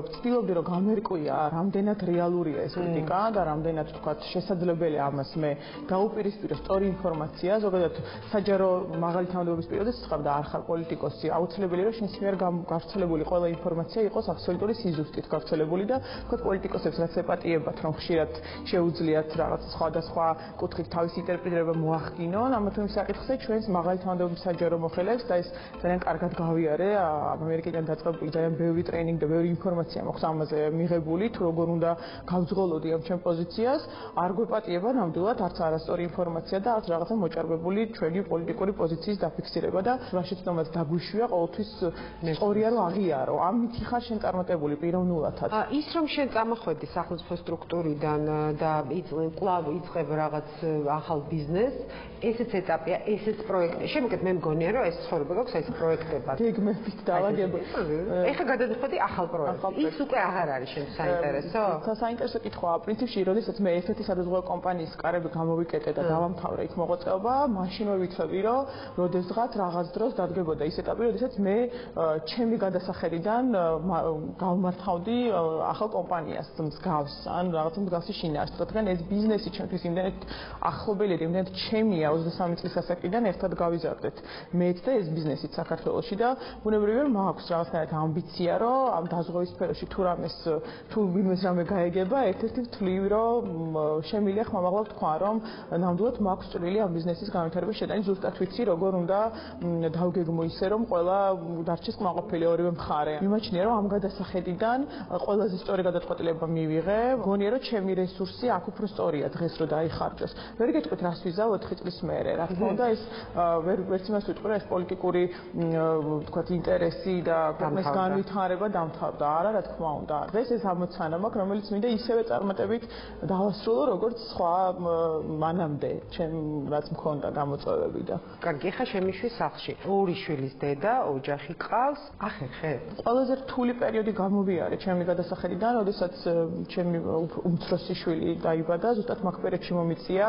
Speaker 7: ვცდილობდი რომ გამერკვია რამდენად რეალურია ეს კრიტიკა და რამდენად თქვათ შესაძლებელია ამას მე დაუპირისპირო სწორი ინფორმაცია. ზოგადად საჯარო მაღალი თანამდებობის პირობებს ცხადდა არ ხარ პოლიტიკოსი, აუცილებელია რომ შენს მიერ გავრცელებული ყველა ინფორმაცია იყოს აბსოლუტური სიზუსტით გავრცელებული და თქვათ პოლიტიკოსებს რაც ეპატიებათ რომ ხშირად შეუძლიათ რაღაც სხვადასხვა კუთხით თავის ინტერპრეტირება მოახდინონ, ამა თუ იმ საკითხზე ჩვენს მაღალი თანამდებობის საჯარო მოხელეებს და ეს ძალიან კარგად გავიარე, ამერიკიდან დაწყებული ძალიან ბევრი ტრეინინგი და ბევრი ინფორმაცია მაქვს ამაზე მიღებული, თუ როგორ უნდა გავძღოლოდი ამ ჩემ პოზიციას, არ გვეპატიება ნამდვილად არც არასწორი ინფორმაცია და არც რაღაცა მოჭარბებული ჩვენი პოლიტიკური პოზიციის დაფიქსირება და რაშეცდომაც დაგვიშვია ყოველთვის სწორია რომ აღიარო. ამით ხარ შენ წარმატებული პიროვნულადაც.
Speaker 1: ის რომ შენ წამოხვედი სახელმწიფო სტრუქტურიდან და კვლავ იწყებ რაღაც ახალ ბიზნესს, ესეც ეტაპია, ესეც პროექტი. შემოგეთ მე მგონია რომ ეს ცხოვრება გაქვს ეს პროექტებად.
Speaker 7: გეგმებით დავაგებო.
Speaker 1: ეხლა გადადიხოდი ახალ პროექტს. ის უკვე აღარ არის შენ საინტერესო?
Speaker 7: საინტერესო კითხვაა. პრინციპში, როდესაც მე ერთ-ერთი სადაზღვევო კომპანიის კარები გამოვიკეტე და დავამთავრე იქ მოღვაწეობა, მაშინ ვიცოდი, რომ როდესღაც რაღაც დროს დადგებოდა ის ეტაპი, როდესაც მე ჩემი გადასახედიდან გავმართავდი ახალ კომპანიას მსგავს, ან რაღაცა მსგავსი შინაარსს. რადგან ეს ბიზნესი ჩემთვის იმდენად ახლობელია, იმდენად ჩემია 23 წლის ასაკიდან ერთად გავიზარდეთ. მეც და ეს ბიზნესიც საქართველოში და ბუნებრივია რომ მაქვს რაღაცნაირად ამბიცია, რომ ამ დაზღვევის სფეროში თუ ვინმეს რამე გაეგება, ერთ-ერთი ვთვლი, რომ შემიძლია ხმამაღლა ვთქვა, რომ ნამდვილად მაქვს წვლილი ამ ბიზნესის განვითარების შეტანის. ზუსტად ვიცი, როგორ უნდა დავგეგმო ისე, რომ ყველა დარჩეს კმაყოფილი ორივე მხარე. მიმაჩნია, რომ ამ გადასახედიდან ყველაზე სწორი გადაწყვეტილება მივიღე. მგონია, რომ ჩემი რესურსი აქ უფრო სწორია დღეს, რომ დაიხარჯოს. ვერ გეტყვით, რას ვიზა 4 წლის მერე. რა თქმა უნდა, ეს ვერც იმას ვიტყვი, რომ ეს პოლიტიკური თქვათ ინტერესი და ქვეყნის განვითარება დამთავრდა. არა, რა თქმა უნდა. დღეს ეს ამოცანა მაქვს, რომელიც მინდა ისევე წარმატებით დავასრულო, როგორც სხვა მანამდე, ჩემ რაც მქონდა გამოწვევები და.
Speaker 1: კარგი, ხა შემიშვი სახლში. 2 შვილის დედა, ოჯახი ყავს, ახერხეთ.
Speaker 7: ყველაზე რთული პერიოდი გამოვიარე ჩემი გადასახედიდან, როდესაც ჩემი უმცროსი შვილი დაიბადა, ზუსტად მაგ პერიოდში მომიწია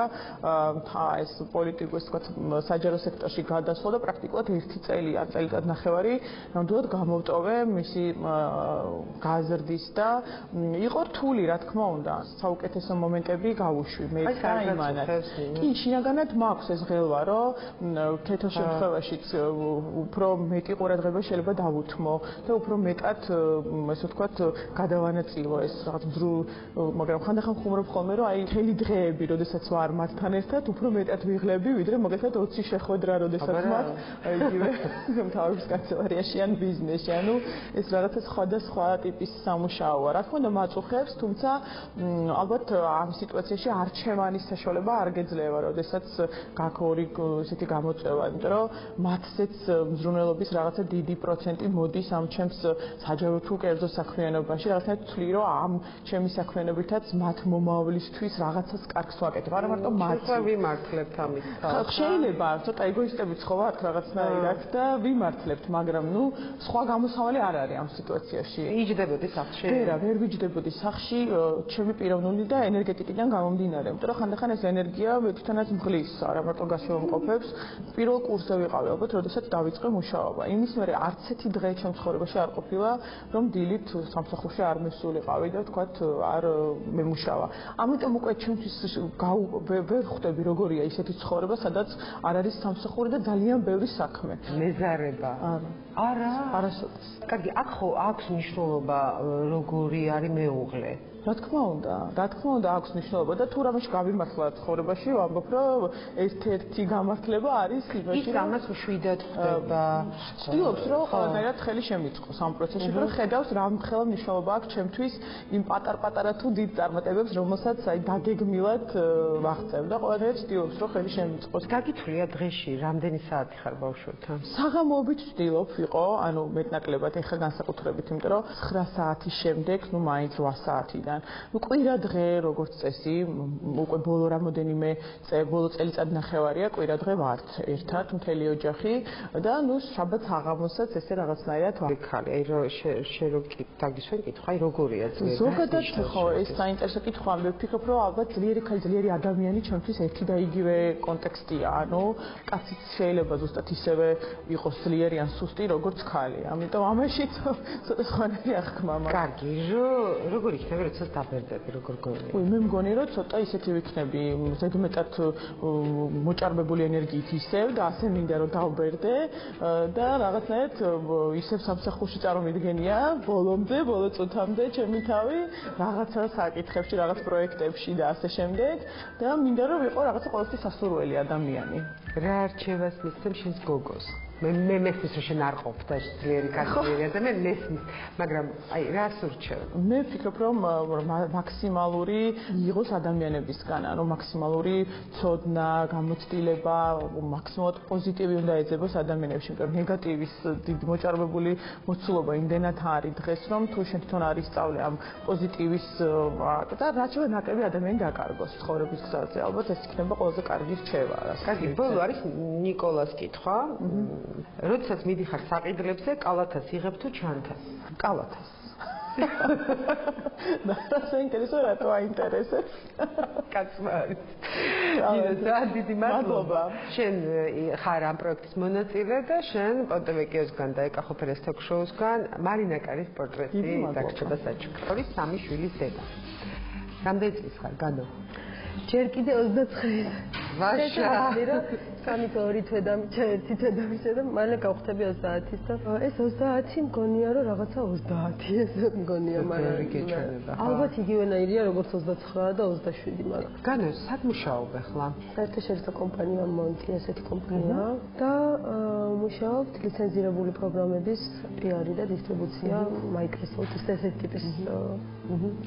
Speaker 7: ეს პოლიტიკოს თქვათ საჯარო სექტორში გადასვლა და პრაქტიკულად 1 წელი ან წელიწად ნახევარი ნამდვილად გამოვტოვე მისი გაზრდის და იყო რთული რა თქმა უნდა. საუკეთესო მომენტები გავუშვი მე და იმანად. კი, შინაგანად მაქვს ეს ღელვა, რომ თეთრ შემთხვევაშიც უფრო მეტი ყურადღება შეიძლება დავუთმო და უფრო მეტად ესე ვთქვათ გადავანაწილო ეს რაღაც მაგრამ ხანდახან ხუმრობ ხოლმე, რომ აი მთელი დღეები, როდესაც ვარ მათთან ერთად, უფრო მეტად ვიღლები, ვიდრე მოგესალმებით 20 შეხვედრა, როდესაც მათ იგივე მთავრობის კანცელარიაში ან ბიზნესში, ანუ ეს რაღაცა სხვადასხვა ტიპის სამუშაოა. რა თქმა უნდა, მაწუხებს, თუმცა ალბათ ამ სიტუაციაში არჩევანის საშუალება არ გეძლევა, როდესაც გაქვს ორი ესეთი გამოწვევა, იმიტომ რომ მათზეც მზრუნველობის რაღაცა დიდი პროცენტი მოდის ამ ჩემს საჯარო თუ კერძო საქმიანობაში, რაღაცა თვლი, რომ ამ ჩემი საქმიანობითაც მათ მომავლისთვის რაღაცას კარგს ვაკეთებ. არა მარტო მათ
Speaker 1: ვიმართლებთ ამით.
Speaker 7: შეიძლება ცოტა ეგოისტებიც ხო ვართ რაღაცნაირად და ვიმართლებთ, მაგრამ ნუ სხვა გამოსავალი არ არის ამ სიტუაციაში.
Speaker 1: იჯდებოდი სახლში?
Speaker 7: ვერ ვიჯდებოდი სახლში, ჩემი პიროვნული და ენერგეტიკიდან გამომდინარე, იმიტომ რომ ხანდახან ეს ენერგია თვითონაც მღლის, არა მარტო გასვამყოფებს. პირველ კურსზე ვიყავი ალბათ, როდესაც დავიწყე მუშაობა. იმის მერე არც ერთი დღე ჩემ ცხოვრებაში არ ყოფილა, რომ დილით სამსახურში არ მისულიყავი და თქვათ არ მემუშავა. ამიტომ უკვე ჩემთვის ვერ ხვდები როგორია ისეთი ცხოვრება, სადაც არ არის სამსახური და ძალიან ბევრი საქმე.
Speaker 1: მეზარება. არა.
Speaker 7: არასოდეს.
Speaker 1: კარგი, აქ ხო აქვს მნიშვნელობა როგორი არის მეუღლე?
Speaker 7: რა თქმა უნდა აქვს მნიშვნელობა და თუ რამეში გავიმართლა ცხოვრებაში, ვამბობ, რომ ერთ-ერთი გამართლება არის იმაში,
Speaker 1: რომ ამას მშვიდად ხდება.
Speaker 7: ვცდილობს, რომ ყველანაირად ხელი შემიწყოს ამ პროცესში, რომ ხედავს რა მხელა მნიშვნელობა აქვს ჩემთვის იმ პატარ-პატარა თუ დიდ წარმატებებს, რომელსაც დაგეგმილად ვაღწევ და ყველანაირად ვცდილობს, რომ ხელი შემიწყოს.
Speaker 1: გაგითვლია დღეში რამდენი საათი ხარ ბავშვებთან?
Speaker 7: საღამოობით ვცდილობ ვიყო, ანუ მეტნაკლებად ეხლა განსაკუთრებით, იმიტომ რომ 9 საათის შემდეგ, მაინც 8 საათიდან კვირა დღე როგორც წესი, უკვე ბოლო რამოდენიმე ბოლო წელიწად ნახევარია კვირა დღე ვართ ერთად მთელი ოჯახი და შაბათ აღამოსაც ესე რაღაცნაირად ვარ.
Speaker 1: ხალი, აი რომ რო დაგისვენ კითხვა, აი როგორია ძლიერი?
Speaker 7: ზოგადად ხო, ეს საინტერესო კითხვა, მე ვფიქრობ, რომ ალბათ ძლიერი ადამიანი ჩემთვის ერთი და იგივე კონტექსტია. ანუ კაციც შეიძლება ზუსტად ისევე იყოს ძლიერი ან სუსტი, როგორც ქალი. ამიტომ ამაში ცოტა სხვანაირი აღქმა მაქვს.
Speaker 1: კარგი, როგორ იქნება როცა დაბერდები, როგორ გონია?
Speaker 7: მე მგონი, რომ ცოტა ისეთი ვიქნები, ზედმეტად მოჭარბებული ენერგიით ისევ და ასე მინდა რომ დავბერდე და რაღაცნაირად ისევ სამსახურში წარმომიდგენია ბოლომდე, ბოლო წუთამდე ჩემი თავი რაღაცა საკითხებში, რაღაც პროექტებში და ასე შემდეგ და მინდა რომ ვიყო რაღაცა ყოველთვის სასურველი ადამიანი.
Speaker 1: რა არჩევას მისცემ შენს გოგოს? მე მესმის რომ შენ არ ყოფ და ძლიერი კაცია და მე მესმის, მაგრამ აი რას ურჩევ?
Speaker 7: მე ვფიქრობ რომ მაქსიმალური იყოს ადამიანებისგან, ანუ მაქსიმალური ცოდნა, გამოცდილება, მაქსიმალურად პოზიტივი უნდა ეძებოს ადამიანებში, იმიტომ რომ ნეგატივის დიდი მოჭარბებული მოცულობა იმდენად არის დღეს, რომ თუ შენ თვითონ არ ისწავლე ამ პოზიტივის და რაც შეიძლება ნაკლები ადამიანი დაკარგოს ცხოვრების გზაზე, ალბათ ეს იქნება ყველაზე კარგი რჩევა.
Speaker 1: კარგი, ბოლო არის ნიკოლას კითხვა. როდესაც მიდიხარ საყიდლებზე, კალათას იღებ თუ ჩანთას?
Speaker 7: კალათას. და ინტერესო რატო აინტერესებს?
Speaker 1: კაცმა არის. დიდი მადლობა. შენ ხარ ამ პროექტის მონაწილე და შენ პონტევეკიოსგან და ეკახოფერეს თოქ-შოუსგან მარინა კარის პორტრეტი დაგრჩება საჩუქრად. ორი სამი შვილის დედა. რამდენი წლის ხარ, განო?
Speaker 3: ჯერ კიდე 29.
Speaker 1: ვაშა.
Speaker 3: სამი თვე თვედამჭა, ერთი თვედამჭა და მალე გავხდები 30-ის და ეს 30 მგონია რომ რაღაცა 30 ესე მგონია, მაგრამ ალბათ იგივენაირია როგორც 29 და 27, მაგრამ
Speaker 1: განო სად მუშაობ ახლა?
Speaker 3: საერთაშორისო კომპანია მონტი, ესეთი კომპანია და მუშაობთ ლიცენზირებული პროგრამების PR-ი და დისტრიბუცია Microsoft-ის ესეთი ტიპის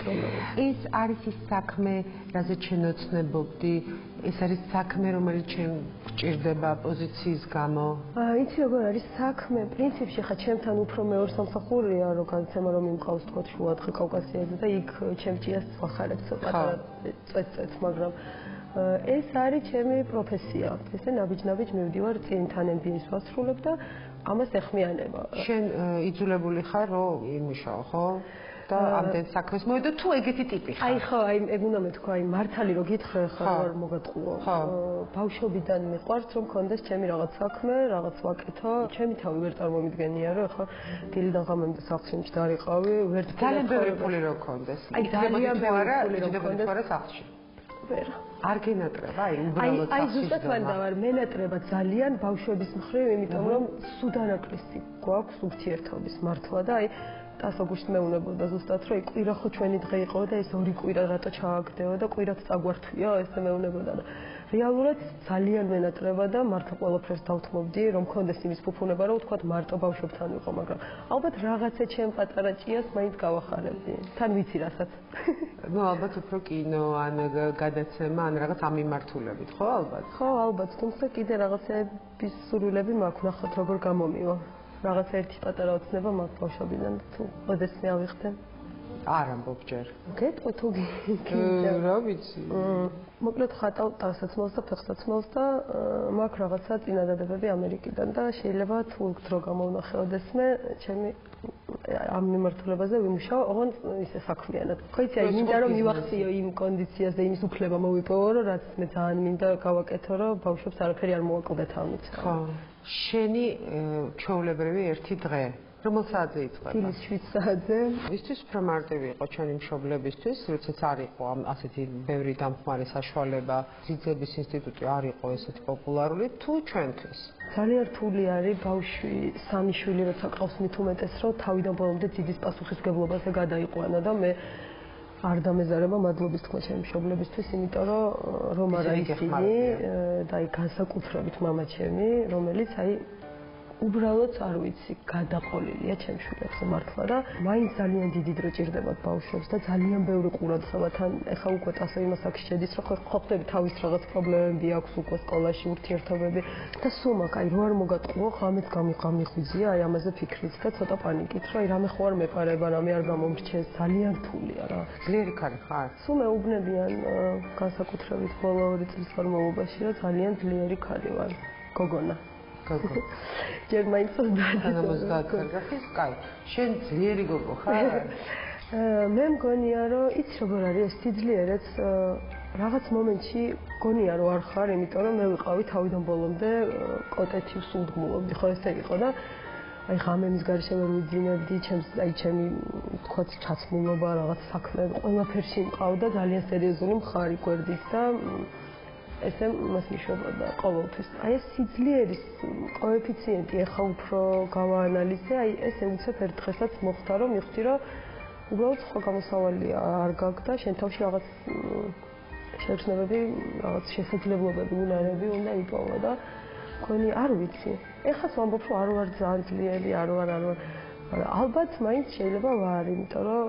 Speaker 3: პროგრამები.
Speaker 1: ეს არის ის საქმე, რაზეც შენ ოცნებობდი? ეს არის საქმე, რომელიც შენ გჭირდება პოზიციის გამო?
Speaker 3: იცი როგორ არის საქმე? პრინციპში ხა ჩემთან უფრო მეორე სამსახურია, რომ განცემა რომ იმყავს თქო შუადღე კავკასიაზე და იქ ჩემჭიას ვახარებ ცოტა წეწ, მაგრამ ეს არის ჩემი პროფესია. ესე ნაბიჯ-ნაბიჯ მივდივარ წინთან MBA-ს ვასრულებ და ამას ეხმიანება.
Speaker 1: შენ იძულებული ხარ რომ იმუშაო, ხო? და ამდენ საქმეს მოვიდა თუ ეგეთი ტიპი ხარ?
Speaker 3: აი ხო, ეგ უნდა მეთქვა, აი მართალი რომ გითხრე ხარ რომ მოგატყუო. ბავშვობიდან მიყვარს რომ მქონდეს ჩემი რაღაც საქმე, რაღაც ვაკეთო. ჩემი თავი ვერ წარმომიდგენია რომ ახლა დილიდან ღამემდე სახლში დავიყავი, ვერ
Speaker 1: ძალიან ბევრი ფული რო მქონდეს. აი ძალიან ბევრი ფული რო მქონდეს სახლში.
Speaker 3: ვერა.
Speaker 1: არ გენატრება, აი უბრალოდ
Speaker 3: აი ზუსტად ვარ, მენატრება ძალიან ბავშვების მხრივ, იმიტომ რომ სუდანაკლისი გვაქვს ურთიერთობის მართვა და აი ასოგუშ მეუნებოდა ზუსტად რომ კვირა ხო ჩვენი დღე იყო და ეს ორი კვირა რატო ჩააგდეო და კვირაც წაგვართვია ესე მეუნებოდა და რეალურად ძალიან მენატრება და მართლა ყველაფერს დავთმობდი რომ მქონდეს იმის ფუფუნება რომ ვთქვათ მარტო ბავშვებთან ვიყო, მაგრამ ალბათ რაღაცა ჩემ პატარა ჭიას მაინც გავახარებდი. თან ვიცი რასაც.
Speaker 1: ნუ ალბათ უფრო კინო ან გადაცემა ან რაღაც ამ მიმართულებით, ხო ალბათ?
Speaker 3: ხო, ალბათ, თუმცა კიდე რაღაცების სურვილები მაქვს, ნახოთ როგორ გამომივა. რაღაც ერთი პატარა ოცნება მაქვს ბავშვობიდან თუ ოდესმე ავიხდე.
Speaker 1: არ ამბობ ჯერ.
Speaker 3: გეტყვი თუ
Speaker 1: რა ვიცი.
Speaker 3: მოკლედ ხატავ დასაცმელს და ფეხსაცმელს და მაქვს რაღაცა წინადადებები ამერიკიდან და შეიძლება თუ დრო გამოვნახე ოდესმე ჩემი ამ მიმართულებაზე ვიმუშაო, ოღონდ ისე საქმიანად. ხო იცი, აი მინდა რომ მივახციო იმ კონდიციას და იმის უფლება მოვიპოვო, რომ რაც მე ძალიან მინდა გავაკეთო, რომ ბავშვებს არაფერი არ მოაკლდეთ ამით.
Speaker 1: ხო. შენი ჩვეულებრივი ერთი დღე რომელ საათზე იწყება?
Speaker 3: დილის 7 საათზე.
Speaker 1: ვისთვის უფრო მარტივი იყო ჩვენი მშობლებისთვის, როდესაც არ იყო ასეთი ბევრი დამხმარე საშუალება, ძიძების ინსტიტუტი არ იყო ესეთი პოპულარული, თუ ჩვენთვის?
Speaker 3: ძალიან რთული არის ბავშვი, სამი შვილი როცა ყავს მით უმეტეს, რომ თავიდან ბოლომდე ძიძის პასუხისმგებლობაზე გადაიყვანა და მე არ დამეზარება მადლობის თქმა ჩემი მშობლებისთვის, იმიტომ რომ არა ისინი და აი განსაკუთრებით მამა ჩემი, რომელიც აი უბრალოდ არ ვიცი, გადაყოლილია ჩემ შვილებზე მართლა და მაინც ძალიან დიდი დრო ჭირდებათ ბავშვებს და ძალიან ბევრი ყურადღება თან ეხა უკვე ასე იმას აქ შედის, რომ ხო ხდები თავის რაღაც პრობლემები აქვს უკვე სკოლაში ურთიერთობები და სულ მაგ აი რო არ მოგატყუო, ხამეთ გამიხვიძია აი ამაზე ფიქრიც და ცოტა პანიკით, რომ აი რამე ხო არ მეპარება, რამე არ გამომრჩეს, ძალიან რთულია რა.
Speaker 1: ძლიერი ქალი ხარ?
Speaker 3: სულ მეუბნებიან განსაკუთრებით ბოლო 2 წლის განმავლობაში, რომ ძალიან ძლიერი ქალი ვარ. გოგონა. ჯერ მაინც
Speaker 1: გადაგახის, კაი. შენ ძლიერი გოგო ხარ?
Speaker 3: მე მგონია, რომ იცი როგორ არის ეს სიძლიერეც რაღაც მომენტში მგონია, რომ არ ხარ, იმიტომ რომ მე ვიყავი თავიდან ბოლომდე კოტეთი სულდგმულობდი, ხო ესე იყო და აი ღამემის გარშემო ვერ ვიძინებდი, ჩემი თქვა ჩაცმულობა, რაღაც საქმე, ყველაფერში მყავდა ძალიან სერიოზული მხარი გვერდის და ესე მას ნიშნავდა ყოველთვის. აი ეს სიძლიერის კოეფიციენტი ახლა უფრო გავაანალიზე, აი ესე უცებ ერთ დღესაც მოხდა რომ მივხვდი რომ უბრალოდ სხვა გამოსავალი არ გაქვს და შენ თავში რაღაც შეგრძნებები, რაღაც შესაძლებლობები, უნარები უნდა იპოვა და მგონი არ ვიცი. ეხლა ვამბობ რომ არ ვარ ძალიან ძლიერი, არ ვარ, მაგრამ ალბათ მაინც შეიძლება ვარ, იმიტომ რომ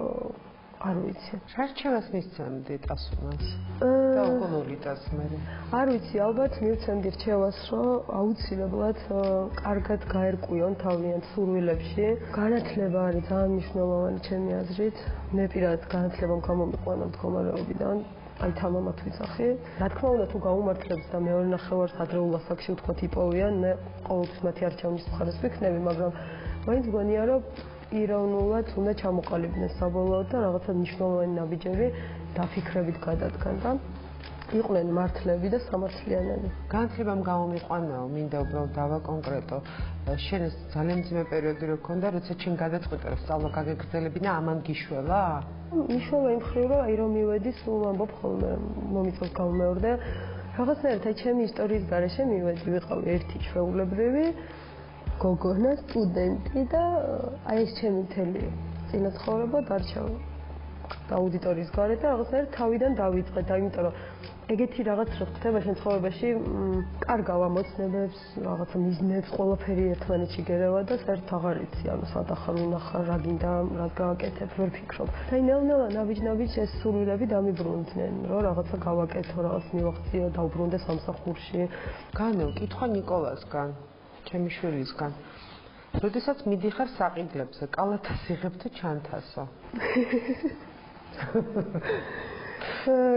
Speaker 3: არ ვიცი.
Speaker 1: რა რჩევას მისცემდი ტასუნას? და უკოლორი ტასმერი.
Speaker 3: არ ვიცი, ალბათ მივცემდი რჩევას, რომ აუცილებლად კარგად გაერკვიონ თავიანთ სურვილებში. განათლება არის ძალიან მნიშვნელოვანი ჩემი აზრით. მე პირადად განათლებამ გამომიყვანა მდგომარეობიდან. აი თამამად ვიცახი. რა თქმა უნდა, თუ გაუმართლებს და მეორე ნახევარს ადრეულ ასაკში ვთქვათ იპოვიან, მე ყოველთვის მათი არჩევნის მხარეს ვიქნები, მაგრამ მაინც მგონია, რომ იროვნულად უნდა ჩამოყალიბდეს საბოლოოდ და რაღაცა მნიშვნელოვანი ნაბიჯები დაფიქრებით გადადგან და იყვნენ მართლები და სამართლიანები.
Speaker 1: განათლებამ გამომიყვანაო, მინდა უბრალოდ დავაკონკრეტო. შენ ეს ძალიან მძიმე პერიოდი რო გქონდა, როცა შენ გადაწყვეტე რომ სწავლა გაგეგრძელები და ამან გიშველა?
Speaker 3: მიშველა იმ მხრივ, რომ აი რომ მივედი, სულ ვამბობ ხოლმე, მომიწევს გამომეორდა. რაღაცნაირად აი ჩემი ისტორიის გარეშე მივედი, ვიყავი ერთი ჩვეულებრივი გოგონა, სტუდენტი და აი ეს ჩემი მთელი წინაცხოვრება დარჩა აუდიტორიის გარეთ და რაღაცნაირად თავიდან დავიწყე და იმიტომ რომ ეგეთი რაღაც რო ხდება შენ ცხოვრებაში, კარგავ ამოცნებებს, რაღაცა მიზნებს, ყველაფერი ერთმანეთში გერევა და საერთოდ აღარ იცი, ანუ სად ახარ უნახარ, რა გინდა, რას გავაკეთებ, ვერ ფიქრობ. და ნელ-ნელა ნაბიჯ-ნაბიჯ ეს სურვილები დამიბრუნდნენ, რომ რაღაცა გავაკეთო, რაღაც მივახციო, დავბრუნდე სამსახურში.
Speaker 1: განო, კითხვა ნიკოლასგან. ჩემი შვილისგან. როდესაც მიდიხარ საყიდლებზე, კალათას იღებ თუ ჩანთასო?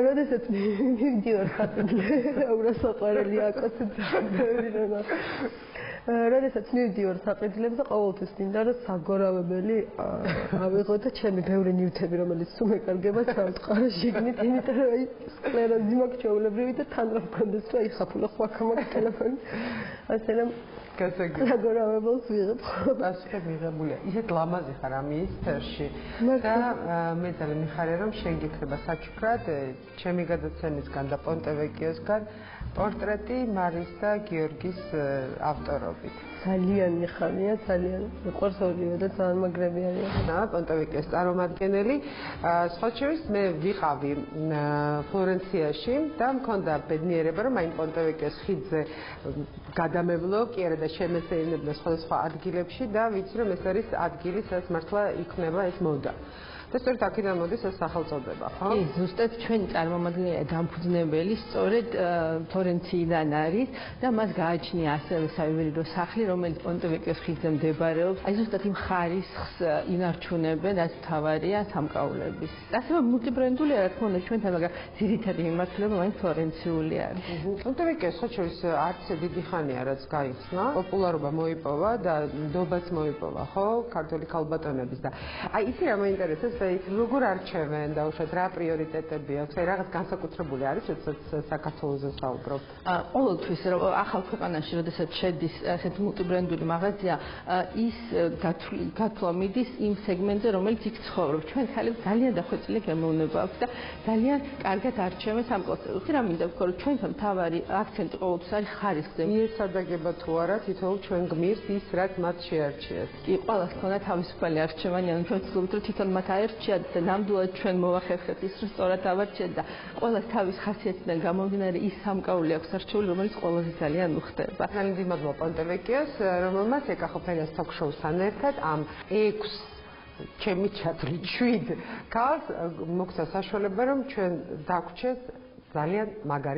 Speaker 3: როდესაც მივდივარ საყიდლებზე, ურასაყვარელი აკაცი ძაბერი რა. როდესაც მივდივარ საყიდლებზე, ყოველთვის მინდა რომ საგორავებელი ავიღო და ჩემი ბევრი ნივთები, რომელიც სულ მეკარგება სამწყარო შიგნით, იმიტომ რომ აი სკლეროზი მაქვს ჩვეულებრივი და თან რა მქონდეს, რომ აი ხაფულა ხვაქა მაქვს ტელეფონი. ასე რომ საგორავებელს ვიღებ.
Speaker 1: ასე მიღებულია. ისეთ ლამაზი ხარ ამის სფეროში. და მე ძალიან მიხარია რომ შეგიქნება საჩუქრად ჩემი გადაცემისგან და პონტევეკიოსგან პორტრეტი მარის და გიორგის ავტორობით.
Speaker 3: ძალიან მიხარია, ძალიან მიყვარს ორივე და ძალიან მაგრები არიან.
Speaker 1: და პონტევეკიოს წარმომადგენელი. სხვა შორის მე ვიყავი ფლორენციაში და მქონდა ბედნიერება რომ აი პონტევეკიოს ხიდზე გადამევლო, კი არა და შემესეირნებდა სხვადასხვა ადგილებში და ვიცი რომ ეს არის ადგილი, სადაც მართლა იქნება ეს მოდა. და სწორედ აქედან მოდის ეს სახელწოდება, ხო?
Speaker 6: კი, ზუსტად ჩვენი წარმომადგენელი დამფუძნებელი სწორედ ფლორენციიდან არის და მას გააჩნია ასევე საიუველირო სახლი, რომელიც პონტევეკიოს ხიდზე მდებარეობს. აი ზუსტად იმ ხარისხს ინარჩუნებენ, რაც თავარია სამკაულების. ასევე მულტიბრენდულია, რა თქმა უნდა, ჩვენთან, მაგრამ ძირითადი მიმართულება მაინც ფლორენციული არის.
Speaker 1: პონტევეკიოს სხვა შორის არც დიდი ხანია, რაც გაიხსნა, პოპულარობა მოიპოვა და ნდობაც მოიპოვა, ხო, ქართული ქალბატონების და აი ისი რა მაინტერესებს ესე როგორ არჩევენ და უშუალოდ რა პრიორიტეტები აქვს? აი რაღაც განსაკუთრებული არის, როდესაც საქართველოზე საუბრობთ?
Speaker 6: ყოველთვის ახალ ქვეყანაში, როდესაც შედის ასეთ მულტიბრენდული მაღაზია, ის გათვლა მიდის იმ სეგმენტზე, რომელიც იქ ცხოვრობს. ჩვენ ხალხს ძალიან დახვეწილი გემოვნება აქვს და ძალიან კარგად არჩევენ სამკლასელოს. რა მინდა ვქო, რომ ჩვენთან მთავარი აქცენტი ყოველთვის არის ხარისხზე.
Speaker 1: მიესადაგება თუ არა თითოეულ ჩვენ გმირს ის, რაც მათ შეარჩიეს.
Speaker 6: კი, ყველას ქონდა თავისუფალი არჩევანი, ანუ ჩვენ ვცდილობთ, რომ თვითონ მათ აერჩიათ და ნამდვილად ჩვენ მოვახერხებთ ის, რომ სწორად ავარჩიეთ და ყველას თავის ხასიათიდან გამომდინარე ის სამკაული აქვს არჩეული, რომელიც ყველაზე ძალიან უხდება.
Speaker 1: ძალიან მადლობა პონტევეკიოს, რომელმაც ეკახოფენას თოქ-შოუსთან ერთად ამ 6 ჩემი ჩათვლით 7 ქალს მოგცა საშუალება, რომ ჩვენ დაგვჩეს ძალიან მაგარი